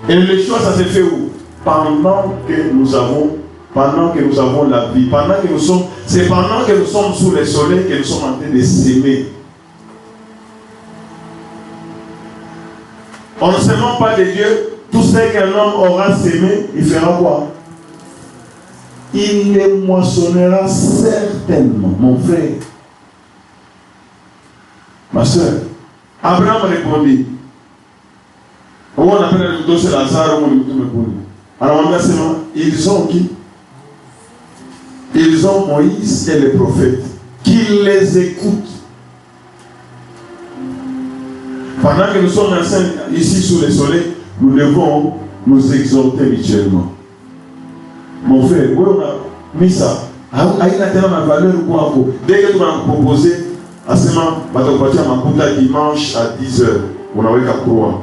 Et le choix, ça se fait où? Pendant que nous avons la vie, c'est pendant que nous sommes sous le soleil que nous sommes en train de s'aimer. On ne s'aimant pas de Dieu, tout ce qu'un homme aura s'aimé, il fera quoi? Il les moissonnera certainement, mon frère. Ma soeur, Abraham répondit. On appelle le dossier Lazare, on répondit. Alors on a seulement, ils ont qui? Ils ont Moïse et les prophètes qui les écoutent. Pendant que nous sommes ici sous le soleil, nous devons nous exhorter mutuellement. Mon frère, où on a mis ça? Il a tellement de valeur ou quoi? Dès que tu m'as proposé, à ce moment, tu vas dimanche à 10h. On a eu qu'à croire.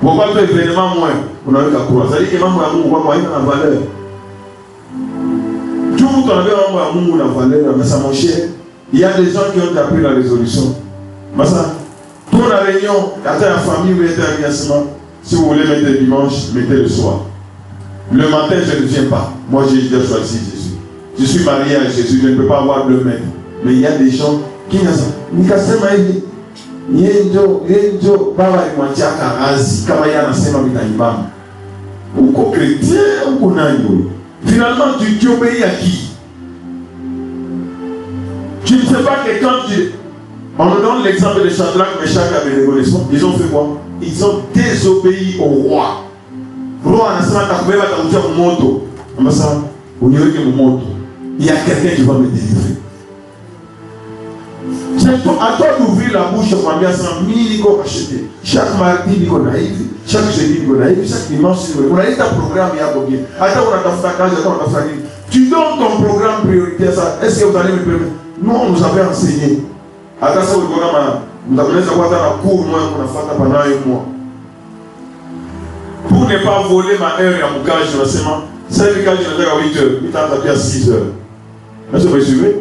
Pourquoi tu es événement moins? On a eu qu'à croire. Ça dit que même moi, il a la valeur. Tout le monde a la valeur, mais ça, mon cher, il y a des gens qui ont appris la résolution. Mais ça, Pour la réunion, attends la famille, mettez un classement. Si vous voulez mettre le dimanche, mettez le soir. Le matin, je ne viens pas. Moi, j'ai déjà choisi Jésus. Je suis marié à Jésus, je ne peux pas avoir deux maîtres. Mais il y a des gens qui n'ont pas. Nikasema hivi, yenjo baba alimwachaka kazi kama yeye anasema mitaimama. Uko chrétien uko nani? Finalement, tu obéis à qui? Tu ne sais pas que quand on nous donne l'exemple de Shadrach, Meshach et Abednego, ils ont fait quoi? Ils ont désobéi au roi. Le roi anasema takubeba takutia moto. Anasema uniweke moto. Il y a quelqu'un qui va me délivrer. C'est à toi d'ouvrir la bouche pour me dire ça, mille acheter. Chaque mardi, il y a hivi. Chaque jeudi, il y a hivi. Chaque dimanche, il y a hivi. Un programme, il y a beaucoup. Attends, on a ta fréquence, attends, on a ta fréquence. Tu donnes ton programme prioritaire, ça. Est-ce que vous allez me permettre? Nous, on nous avait enseigné. Attends, ça, vous avez savoir dans la cour, moi, on a fait pendant un mois. Pour ne pas voler ma heure à mon cage, je vais c'est le cas, je vais à 8 heures, il t'a à 6 heures. Est-ce que vous me suivez?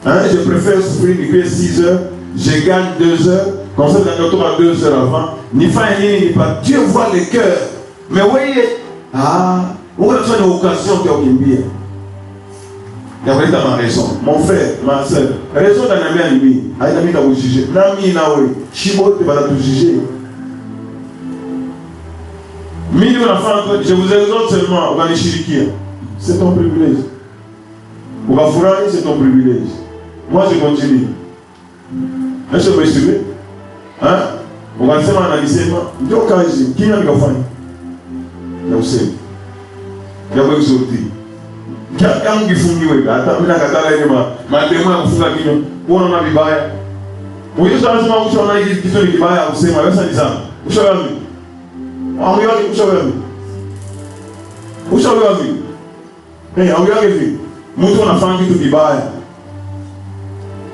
Je préfère souffrir du 6 heures, je gagne 2 heures, comme ça, le docteur à 2 heures avant. Ni fin ni pas. Dieu voit le cœur. Mais voyez, on a besoin d'une occasion qui est bien. Il y a ma raison. Mon frère, ma soeur, raison d'un ami à lui, un ami à vous juger. L'ami n'a pas Chibo, tu vas la juger. Je vous exhorte seulement, on va les chiriquir. C'est ton privilège. On va fourrer, c'est ton privilège. Moi, je continue. Est-ce que vous me suivez? On va seulement analyser. Qui n'a pas fait? Il y a aussi. Il y a aussi sorti. Quelqu'un qui fout mieux. Attends, il y a un témoin qui fout la guigne. On en a vu bail. Vous voyez, ça, c'est un peu qui sont qui bail. Vous savez, vous savez, on regarde, vous savez, vous savez, on regarde, mtu anafanya kitu kibaya.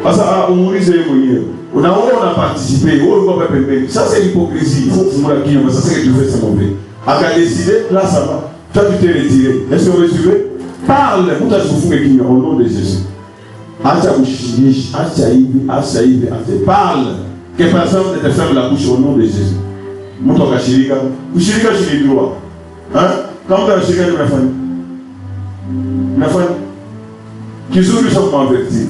Sasa umuulize yeye mwenyewe. Unaona participer, wewe uko pas pembeni. Ça c'est l'hypocrisie. Il faut fumura kinywa parce que ce que tu fais c'est mauvais. A décider, là ça va. Toi tu t'es retiré. Est-ce que vous me suivez? Parle, mtu asifunge kinywa au nom de Jésus. Acha kushikishi, acha hivi. Parle. Que personne ne te ferme la bouche au nom de Jésus. Mtu akashirika, kushirika ni droit. Kama unashirika ni unafanya. Unafanya kizuri cha kumwavertir.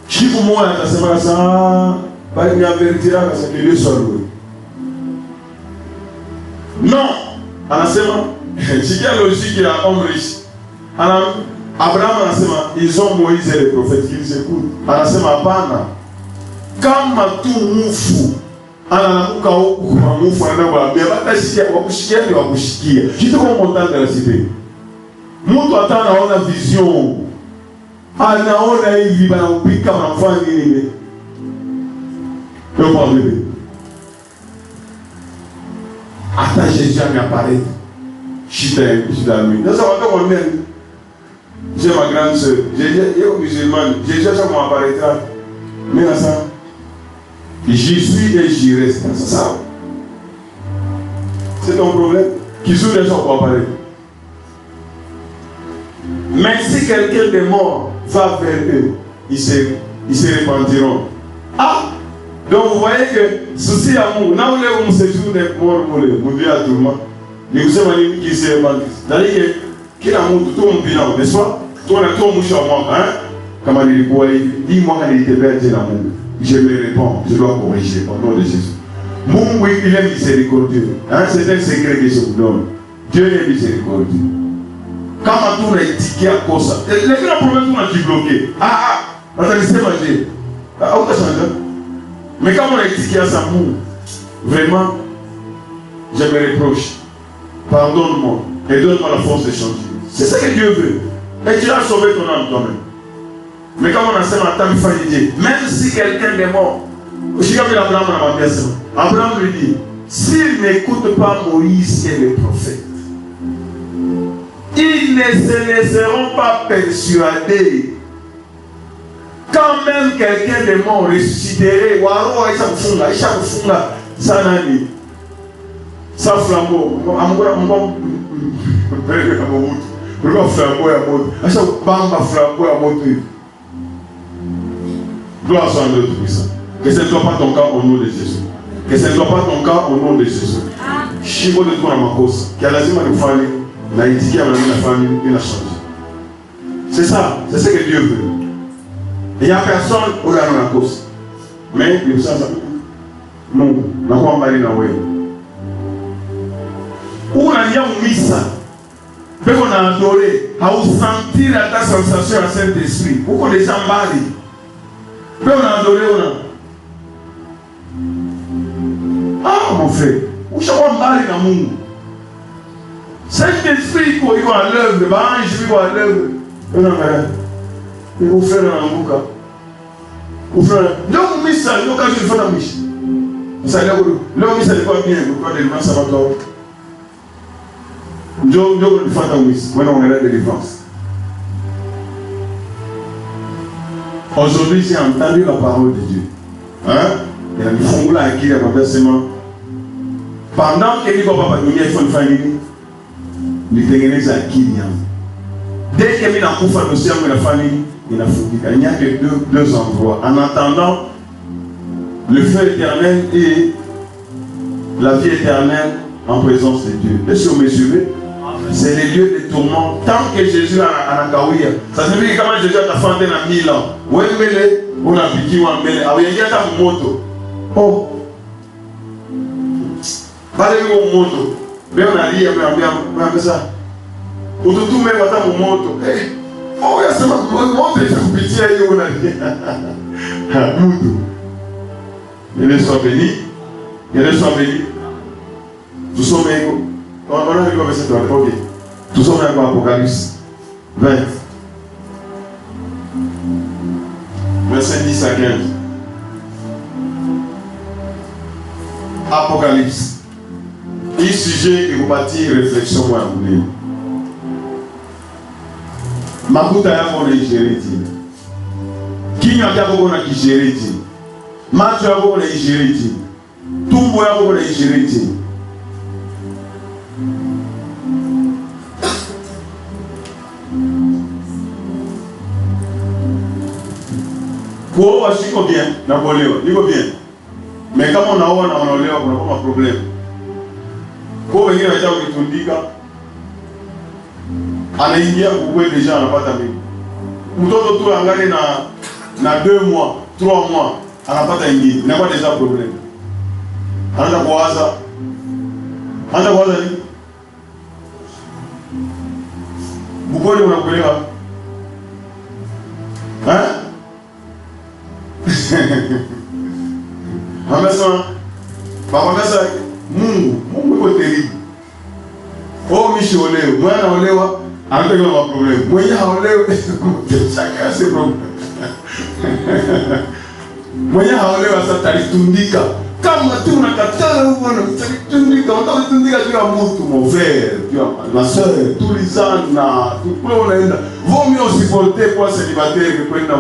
Siku moja atasema sana, bali ni avertira kasa kile swali. Non, anasema sikia logique ya homme riche. Abraham anasema ils ont Moïse et les prophètes qui les écoutent. Anasema hapana. Kama tu mufu anamuka huku kwa mufu anawaambia bata sikia wakushikia ni wakushikia. Kitu kama montagne de la cité. Mtu atanaona vision. Anaona hivi banapika wanafanya nini? Ndio pas bébé. Hata Jésus apparaît. Chita lui. Nous avons quand même. J'ai ma grande sœur. Jésus est musulman. Jésus ça apparaîtra. Mais là ça. J'y suis et j'y reste. C'est ça. C'est ton problème. Qui sont les gens pour apparaître. Mais si quelqu'un de mort va vers eux, ils se repentiront. Donc vous voyez que souci à nous, là où les séjour des morts, mon Dieu à tout le monde, nous sommes allés qui se repentent. C'est-à-dire que qui a mon tout mon bilan, n'est-ce pas? Toi, on a tout mon chez moi, comme on dit, dis-moi quand il était bête, je me réponds, je dois corriger au nom de Jésus. Mon oui, il est miséricordieux. C'est un secret que je vous donne. Dieu est miséricordieux. Quand on a étiqueté à cause ça, les grands problèmes sont bloqués. Attendez, c'est manger. On a changé. Mais quand on a étiqueté à ça, vraiment, je me reproche. Pardonne-moi et donne-moi la force de changer. C'est ça que Dieu veut. Et tu as sauvé ton âme toi-même. Mais quand on a ça, même si quelqu'un est mort, Abraham lui dit, s'il n'écoute pas Moïse et les prophètes, ils ne se laisseront pas persuader. Quand même quelqu'un de mort ressusciterait, ça flambeau, gloire soit à notre puissant. Que ce ne soit pas ton cas au nom de Jésus. Que ce ne soit pas ton cas au nom de Jésus. Chico de toi ma cause. Qui a lazima de famille. Na étiquette à la famille. Il a changé. C'est ça. C'est ce que Dieu veut. Il n'y a personne au dans la cause. Mais il y a ça. Non. Na kwa mbali na wewe. Unania umisa. Peut qu'on a adoré, à vous sentir ta sensation à Saint-Esprit. Vous connaissez un bali. Peut qu'on a adoré, ah mon frère, vous savez un bali dans le monde. Saint-Esprit, il va à l'œuvre, il va à l'œuvre. Il vous fait un bouca. Vous faites un. Donc, vous mettez ça, donc quand je fais la miche. Ça a l'air de. Là, vous mettez ça pas bien, vous prenez le vent, ça va toi. Dieu nous fait un miss. Maintenant, on est là de défense. Aujourd'hui, j'ai entendu la parole de Dieu. Hein? Il y a une formule qui est complètement. Pendant que il va pas nous dire qu'il faut une famille, il t'engage à qui il y a. Dès qu'il y a un coup de dossier avec la famille, il n'y a que deux endroits. En attendant, le feu éternel et la vie éternelle en présence de Dieu. Est-ce que vous me suivez? C'est les lieux de tourment. Tant que Jésus a Nakawia, ça signifie que quand Jésus a fait dans 1000 ans, où est-ce on a piqué ou en mêlé, il y a ta moto. Oh, parlez au moto. Mais on a dit, on a fait ça. Ou tout même à ta moto. Oh, il y a ça, moto, il y a pitié, on a dit. Moto. Il soit béni. Il soit béni. Nous sommes égaux. On a vu le verset 3. Ok. Nous sommes égaux. Apocalypse 20. Verset 10 à 15. Apocalypse. Un sujet qui vous bâtit réflexion moi à vous. Makuta yako na ishereti. Kinywa chako na kishereti. Macho yako na ishereti. Tumbo yako na ishereti. Kuoa siko bien na kuolewa, niko bien. Mais kama unaoa na unaolewa kuna kama problem. Kwa wengine wanataka kutundika. Anaingia kuwe deja anapata mimi. Mtoto tu angali na 2 mois, 3 mois anapata ingine. Inakuwa deja problem. Anaanza kuwaza. Nini? Bukoni unakuelewa? Amesema Mungu yuko terrible. Oh mishi oleo, mwana olewa, anataka na problem. Mwenye haolewe, chaka si problem. Mwenye haolewa sasa talitundika. Kama tu unakataa huko na talitundika, utatundika juu ya mtu mon frère, tu vois, ma sœur, tous les ans na, tu peux unaenda. Vaut mieux supporter pour célibataire que kwenda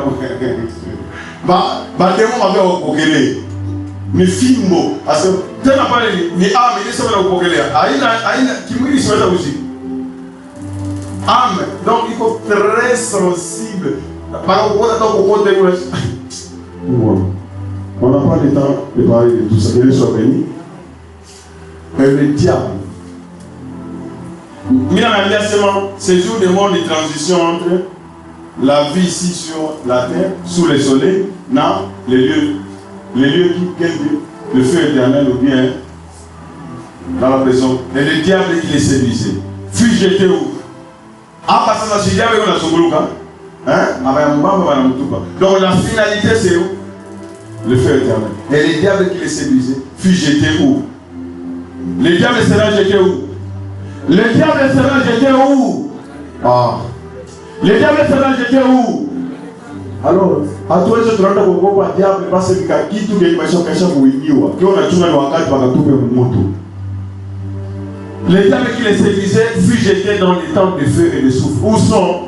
démon m'avait opokele. Ni fimbo. Asa tena pale ni ame nisema na upokelea. Haina kimwili siweza kushika. Ame. Donc il faut très sensible. Par rapport à ton côté on n'a pas le temps de parler de tout ça. Que Dieu soit béni. Mais le diable. Ces jours de monde de transition entre la vie ici sur la terre, sous le soleil, dans les lieux qui, quel Dieu, le feu éternel ou bien dans la prison. Et le diable qui les séduisait. Fut jeté où? Ah, parce que c'est le diable qui a donc la finalité c'est où? Le feu éternel. Et le diable qui les séduisait fut jeté où? Le diable sera jeté où? Le diable sera jeté où? Ah. Le diable sera jeté où? Alors, hatuwezi tunaenda kuogopa diable basi kitu kimesha kuingiwa. Kiona chunga ni wakati wakatupe moto. Le diable qui les séduisait fut jeté dans les temps de feu et de souffle. Où sont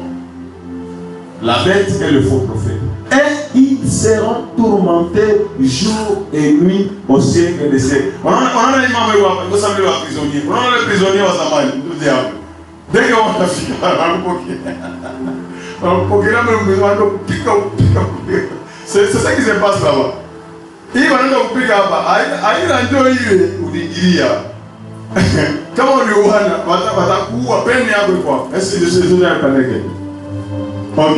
la bête et le faux prophète? Et ils seront tourmentés jour et nuit au siècle des siècles. On a les membres qui sont prisonniers. On a les prisonniers au Zamani, tout diable. Dès qu'on a fini, c'est ça qui se passe là-bas. Il va nous couper là-bas. Aïe, la deux ou des guillas. Comment on lui voit là? Ou à peine un peu quoi? Est-ce que je suis un panèque? Ok.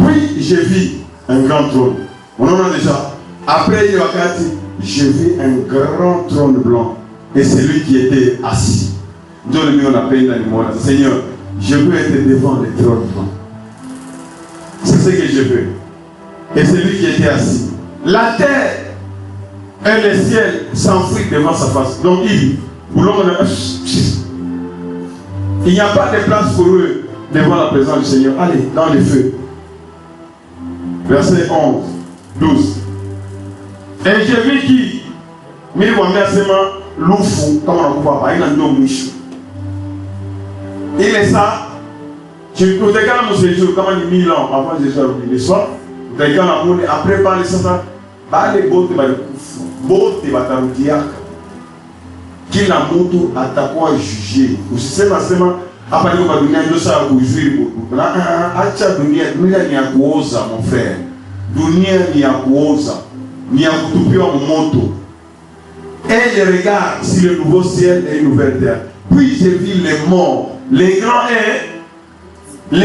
Puis j'ai vu un grand trône. On en a déjà. Après, il y a j'ai vu un grand trône blanc. Et c'est lui qui était assis. Dieu le mieux, on appelle dans le monde. Seigneur, je veux être devant le trône blanc. C'est ce que je veux. Et c'est lui qui était assis. La terre et le ciel s'enfuient devant sa face. Donc il dit, il n'y a pas de place pour eux devant la présence du Seigneur. Allez, dans le feu. Verset 11, 12. Et j'ai vu qui, mais moi, merci, l'oufou, comme on a pas, il a un nom mouche. Il est ça. Tu te regardes mon séjour, comme il y a 1000 ans avant Jésus le soir. Tu regardes la monde, après par les satan, par les bottes, par les coups, bottes, par les diacres. Qui la moto à ta quoi juger. Ou si c'est ma semaine, après nous va donner un dossier à vous juger. Acha dunia, dunia ni à cause, mon frère. Dunia ni à cause. Ni à couper mon moto. Et je regarde si le nouveau ciel et une nouvelle terre. Puis j'ai vu les morts, les grands et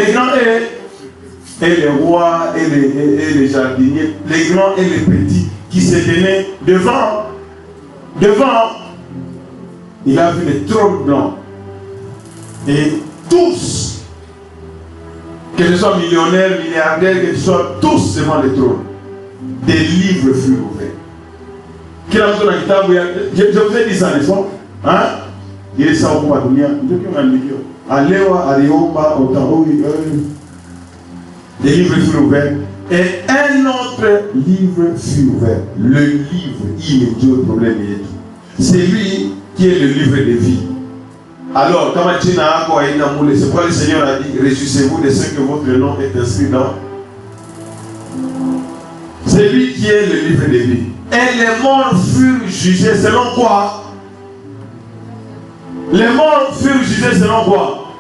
les rois et les jardiniers, les grands et les petits qui se tenaient devant. Il a vu les trônes blancs. Et tous, que ce soit millionnaires, milliardaires, que ce soit tous devant les trônes, des livres furent ouverts. Je vous ai dit ça, n'est-ce pas? Hein? Il est ça au pouvoir de l'Union. Aléwa, Ariomba, Otaro, des livres furent ouverts. Et un autre livre fut ouvert. Le livre immédiat au problème est tout. C'est lui qui est le livre de vie. Alors, comme tu n'as pas c'est pourquoi le Seigneur a dit, réjouissez-vous de ce que votre nom est inscrit dans. C'est lui qui est le livre de vie. Et les morts furent jugés selon quoi? Les morts furent jugés selon quoi?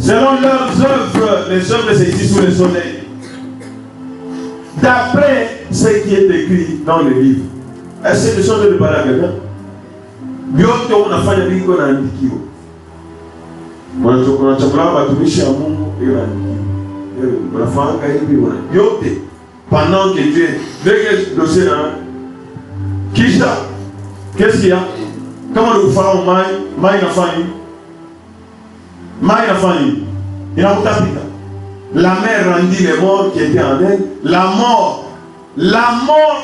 Selon leurs œuvres, les œuvres existent sous le soleil. D'après ce qui est écrit dans le livre. Est-ce que les choses de parler à quelqu'un? Bien que on a fait des choses dans on a chakula batumishi ya Mungu hiyo unafanya hivi yote pendant que Dieu dès que le dossier là kisha qu'est-ce qu'il y a comment le pharaon mai na fani inakutapika la mer rendit les morts qui étaient en elle la mort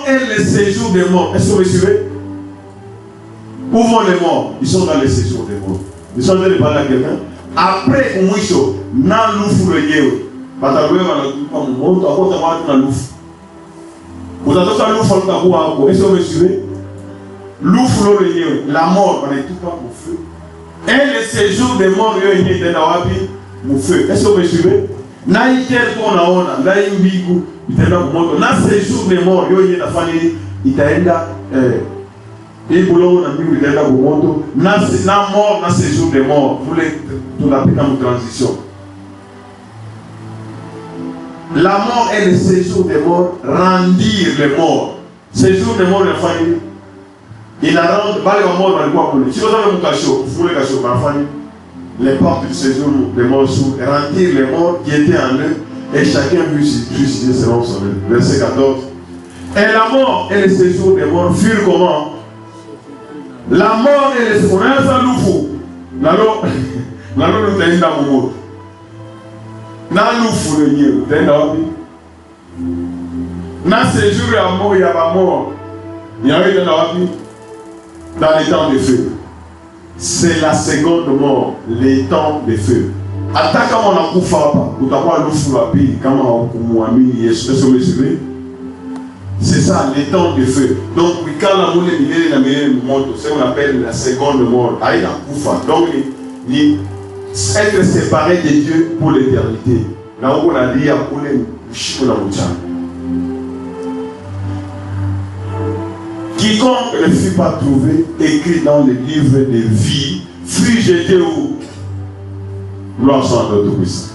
est le séjour des morts. Est-ce que vous suivez? Où vont les morts? Ils sont dans le séjour des morts. Ils sont en train de parler à quelqu'un. Après, au mwisho, na lufu wenyewe. Batawewa na kupa mmoto, akota watu na lufu. Utatoka lufu alutakuwa hapo. Est-ce que vous suivez? Lufu lo wenyewe, la mort, on est tout pas au feu. Et le séjour des morts, yo yenye tena wapi? Mu feu. Est-ce que vous suivez? Na itel ko naona, na imbiku, itenda kumoto. Na séjour des morts, yo yenye tafani itaenda et pour l'eau, on a mis le moto. Na mort, na séjour des morts. Vous l'appelez comme transition. La mort est le séjour des morts, rendir les morts. Séjour des morts, la famille. Il a rendu, pas les morts dans le bois. Si vous avez un cachot, vous voulez cachot, ma famille. Les portes du séjour des morts s'ouvrent, rendir les morts qui étaient en eux, et chacun fut jugé selon son œuvre. Verset 14. Et la mort et le séjour des morts furent comment? La mort et les on a un loufou. Nalo nous t'aimons dans mon mot. Na loufou le nier, t'es dans na séjour à mort, il y a pas mort. Il y a eu dans les temps de feu. C'est la seconde mort, les temps de feu. Attaque comme on a coupé pas, ou t'as pas loufou la pile, comme on a mis, est-ce que vous me suivez? C'est ça, les temps de feu. Donc, quand la moule est la meilleure monte, c'est ce qu'on appelle la seconde mort. Aïe, la koufa. Donc, être séparé de Dieu pour l'éternité. Là où on a dit, quiconque ne fut pas trouvé, écrit dans le livre de vie, fut jeté où? Gloire soit à notre puissance.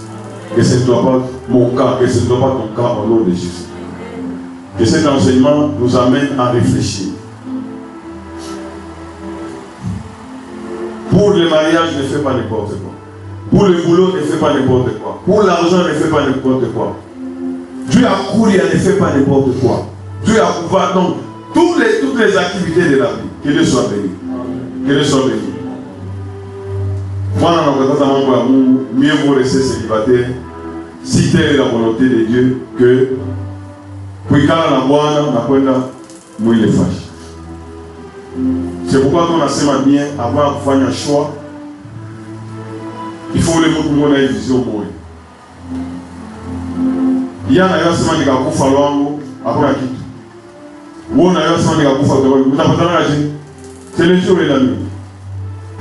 Que ce ne soit pas mon cas, que ce ne soit pas ton cas au nom de Jésus. que cet enseignement nous amène à réfléchir. Pour le mariage, ne fais pas n'importe quoi. Pour le boulot, ne fais pas n'importe quoi. Pour l'argent, ne fais pas n'importe quoi. Dieu a couru, ne fais pas n'importe quoi. Dieu a couvert donc toutes les activités de la vie. Que Dieu soit béni. Que Dieu soit béni. Moi, mieux vaut rester célibataire si telle est la volonté de Dieu que pour la c'est pourquoi on a sema bien avant de faire un choix. Il faut le monde ait une vision pour eux. Il y a un sema de Kakufa Longo après la quitte. Ou on a un sema de Kakufa Longo. C'est le jour et la nuit.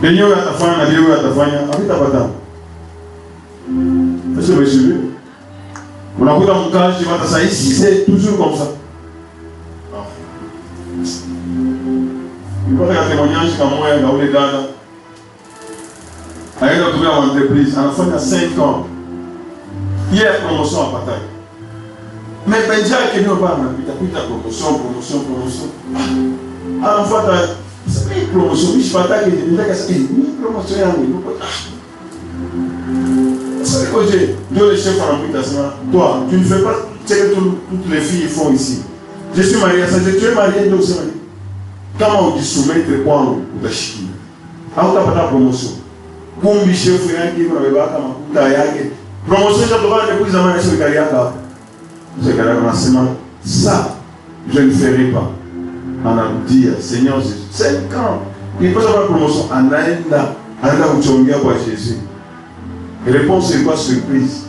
Mais il y a ta femme, il y a ta femme, avec ta patente. Est-ce que vous suivez? On a vu dans mon cas, je vais ça ici, c'est toujours comme ça. Il faut faire un témoignage comme moi, dans les Ghana. Il y a une entreprise, à la fin de 5 ans. Il y a une promotion à bataille. Mais Benja qui nous parle, il y a promotion. À la fin, c'est une promotion, je ne sais pas si c'est une promotion. C'est que Dieu le chef en invitation. Toi, tu ne fais pas ce que toutes les filles font ici. Je suis marié à ça, tu es marié, Dieu aussi marié. Comment on dit soumettre quoi on va chier? On n'a pas de promotion. Pour un chef, il y a un qui va promotion, je dois depuis les années sur le carrière. Ça, je ne ferai pas. On a dit, Seigneur Jésus, 5 ans. Il faut avoir promotion. En Aïda, où tu as Jésus. Réponse, c'est quoi surprise?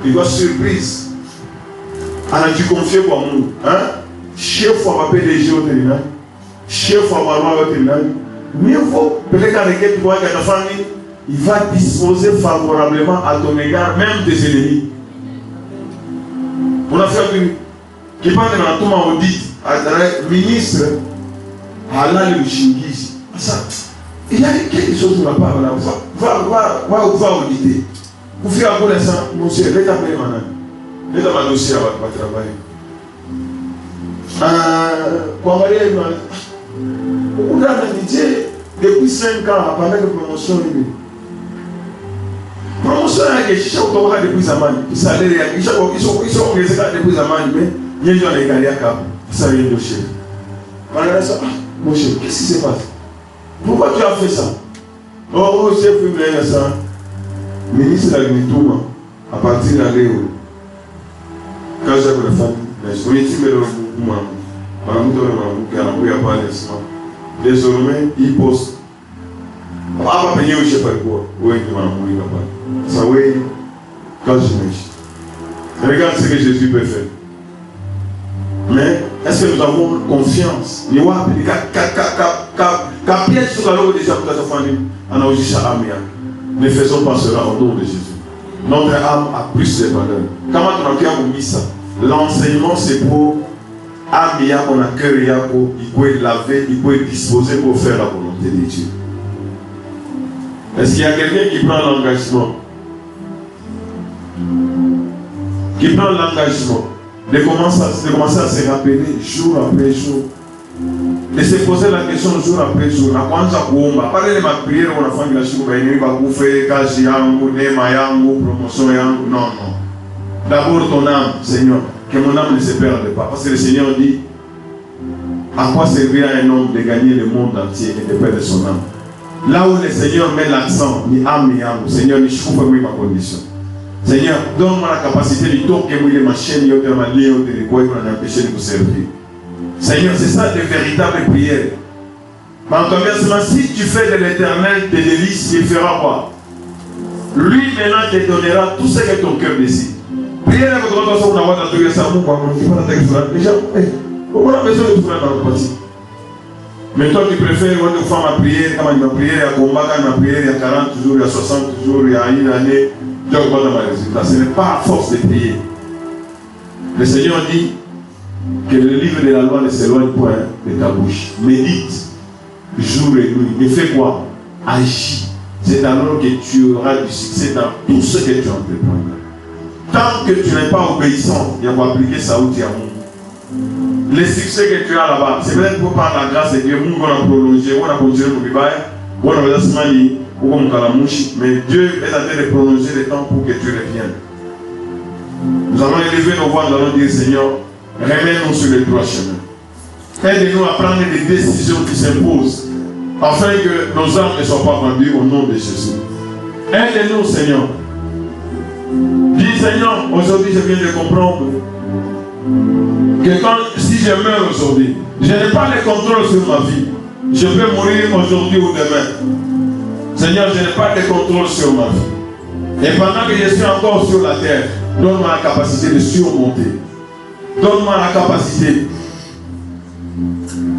Il va surprise. On a dû confier pour nous. Chef fois va payer les jours de l'année. Chef fois va avoir de l'année. Mieux vaut, peut-être qu'avec toi, ta famille, il va disposer favorablement à ton égard, même des ennemis. On a fait un qui parle de la tombe audite, à ministre, à la Luchingis. Il y a quelque chose qui ne va pas là. Va auditer. Vous faites un peu ça, monsieur, rétablir maintenant. Rétablir le dossier à votre travail. Pour marier, on a dit depuis 5 ans, à parler de promotion. Promotion, il y a des gens qui ont depuis Zaman. Ils sont depuis Zaman, mais il y a des gens qui ont ça vient de chez. Mon cher, qu'est-ce qui se passe? Pourquoi tu as fait ça? Oh, chef, vous voulez ça. Ministre de l'Agriculture, à partir de l'Aléo, quand j'ai la famille, je suis désormais, il pose. On va payer au chef quoi. Oui, il va mourir. Ça, oui, quand je m'échis. Regarde ce que Jésus peut faire. Mais est-ce que nous avons confiance? Ne faisons pas cela au nom de Jésus. Notre âme a plus de valeur. Comment on a mis ça? L'enseignement, c'est pour âme, on a cœur, il peut laver, il peut disposer pour faire la volonté de Dieu. Est-ce qu'il y a quelqu'un qui prend l'engagement? Qui prend l'engagement de commencer à se rappeler jour après jour, de se poser la question jour après jour. Pas de ma prière, on a fait la chose, promotion. Non. D'abord ton âme, Seigneur, que mon âme ne se perde pas. Parce que le Seigneur dit, à quoi servira un homme de gagner le monde entier et de perdre son âme? Là où le Seigneur met l'accent, ni âme, Seigneur, je trouve ma condition. Seigneur, donne-moi la capacité de toquer ma chaîne, de m'empêcher de vous servir. Seigneur, c'est ça de véritables prières. Mais en commencement, si tu fais de l'Éternel tes délices, il fera quoi? Lui maintenant te donnera tout ce que ton cœur désire. Prière avec votre façon, on a déjà, on a besoin de faire dans le parti. Mais toi, tu préfères faire ma prière, comme ma prière, il y a combat, ma prière, il y a 40 jours, il y a 60 jours, il y a une année. Tu as dans ma résultat. Ce n'est pas à force de prier. Le Seigneur dit que le livre de la loi ne s'éloigne point de ta bouche. Médite jour et nuit. Mais fais quoi? Agis. C'est alors que tu auras du succès dans tout ce que tu entreprendras. Tant que tu n'es pas obéissant, il va appliquer ça au diamant. Les succès que tu as là-bas, c'est peut-être pour par la grâce de Dieu, nous on a prolongé, on a continué nos bibaya, on a fait mais Dieu est en train de prolonger le temps pour que tu reviennes. Nous allons élever nos voix, nous allons dire Seigneur, remets-nous sur le droit chemin. Aide-nous à prendre des décisions qui s'imposent, afin que nos âmes ne soient pas vendues au nom de Jésus. Aide-nous Seigneur. Dis Seigneur, aujourd'hui je viens de comprendre que si je meurs aujourd'hui, je n'ai pas le contrôle sur ma vie. Je peux mourir aujourd'hui ou demain. Seigneur, je n'ai pas de contrôle sur ma vie. Et pendant que je suis encore sur la terre, donne-moi la capacité de surmonter. Donne-moi la capacité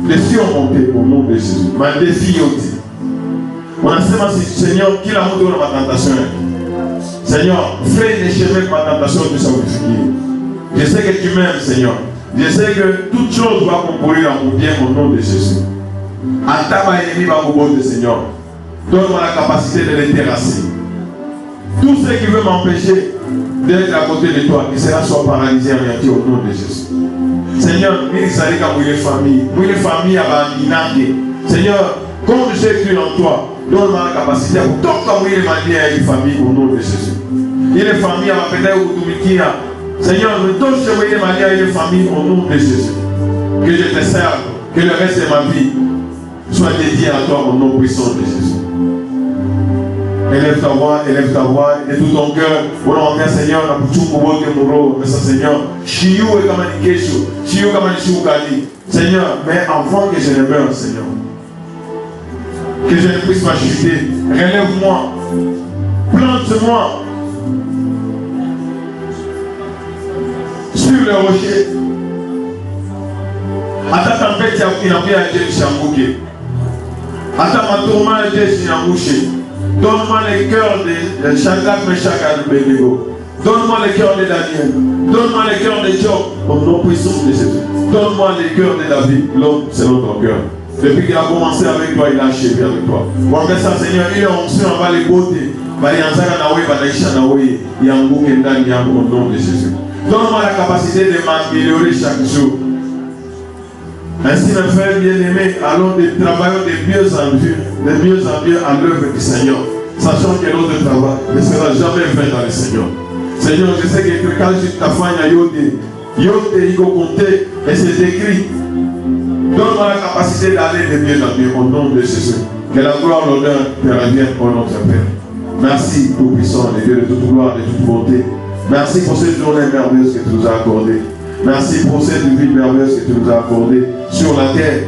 de surmonter au nom de Jésus. Ma défi aussi. On a dit, Seigneur, qui l'a montré dans ma tentation. Seigneur, fais les chemins de ma tentation de sacrifier. Je sais que tu m'aimes, Seigneur. Je sais que toute chose va concourir à mon bien au nom de Jésus. Attends, ennemi va vous botter, Seigneur. Donne-moi la capacité de les terrasser. Tout ce qui veut m'empêcher d'être à côté de toi, que cela soit paralysé en au nom de Jésus. Seigneur, il s'agit de les familles. Nous, les familles, Seigneur, comme j'ai cru en toi, donne-moi la capacité pour tout les familles au nom de Jésus. Il les familles à peut-être où Seigneur, nous donne les familles au nom de Jésus. Que je te serve, que le reste de ma vie soit dédié à toi au nom puissant de Jésus. Élève ta voix de tout ton cœur. Pour l'enfer, Seigneur, on a tout pour votre mouro. Mais ça, Seigneur, Chiou et Kamanikeshu, Chiou Kamanishu Kali. Seigneur, mais avant que je ne meure, Seigneur, que je ne puisse pas chuter, relève-moi, plante-moi sur le rocher. À ta tempête, il y a bien un Dieu qui s'est embouqué. À ta tourment, un Dieu qui s'est embouché. Donne-moi les cœurs de Shadrach, Meshach et Abednego. Donne-moi les cœurs de Daniel. Donne-moi les cœurs de Job, au nom puissant de Jésus. Donne-moi les cœurs de David, l'homme selon ton cœur. Depuis qu'il a commencé avec toi, il a achevé avec toi. Pour ça, Seigneur, il a onction en bas les beautés. Au nom de Jésus. Donne-moi la capacité de m'améliorer chaque jour. Ainsi, mes frères bien-aimés, allons travailler de mieux en mieux à l'œuvre du Seigneur, sachant que notre travail ne sera jamais vain dans le Seigneur. Seigneur, je sais que quand tu t'as fait il faut compter et c'est écrit. Donne-moi la capacité d'aller de mieux en mieux au nom de Jésus. Que la gloire, l'honneur te revienne pour notre Père. Merci, Tout-Puissant, le Dieu de toute gloire, de toute bonté. Merci pour cette journée merveilleuse que tu nous as accordée. Merci pour cette vie merveilleuse que tu nous as accordée sur la terre.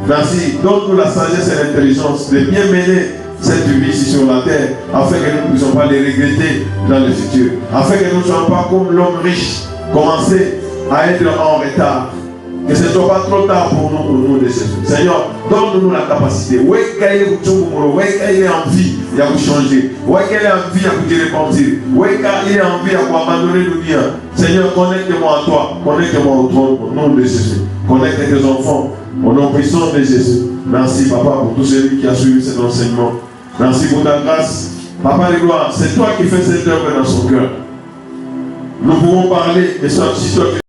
Merci. Donne-nous la sagesse et l'intelligence de bien mener cette vie ici sur la terre, afin que nous ne puissions pas les regretter dans le futur. Afin que nous ne soyons pas comme l'homme riche, commencer à être en retard. Que ce ne soit pas trop tard pour nous au nom de Jésus. Seigneur, donne-nous la capacité. Où est-ce qu'il est envie de vous changer? Où est-ce qu'il est envie de vous repentir? Où est-ce qu'il est envie de vous abandonner le bien? Seigneur, connecte-moi à toi. Connecte-moi au trône au nom de Jésus. Connecte tes enfants au nom puissant de Jésus. Merci, Papa, pour tout celui qui a suivi cet enseignement. Merci pour ta grâce. Papa de gloire, c'est toi qui fais cette œuvre dans son cœur. Nous pouvons parler, et c'est toi qui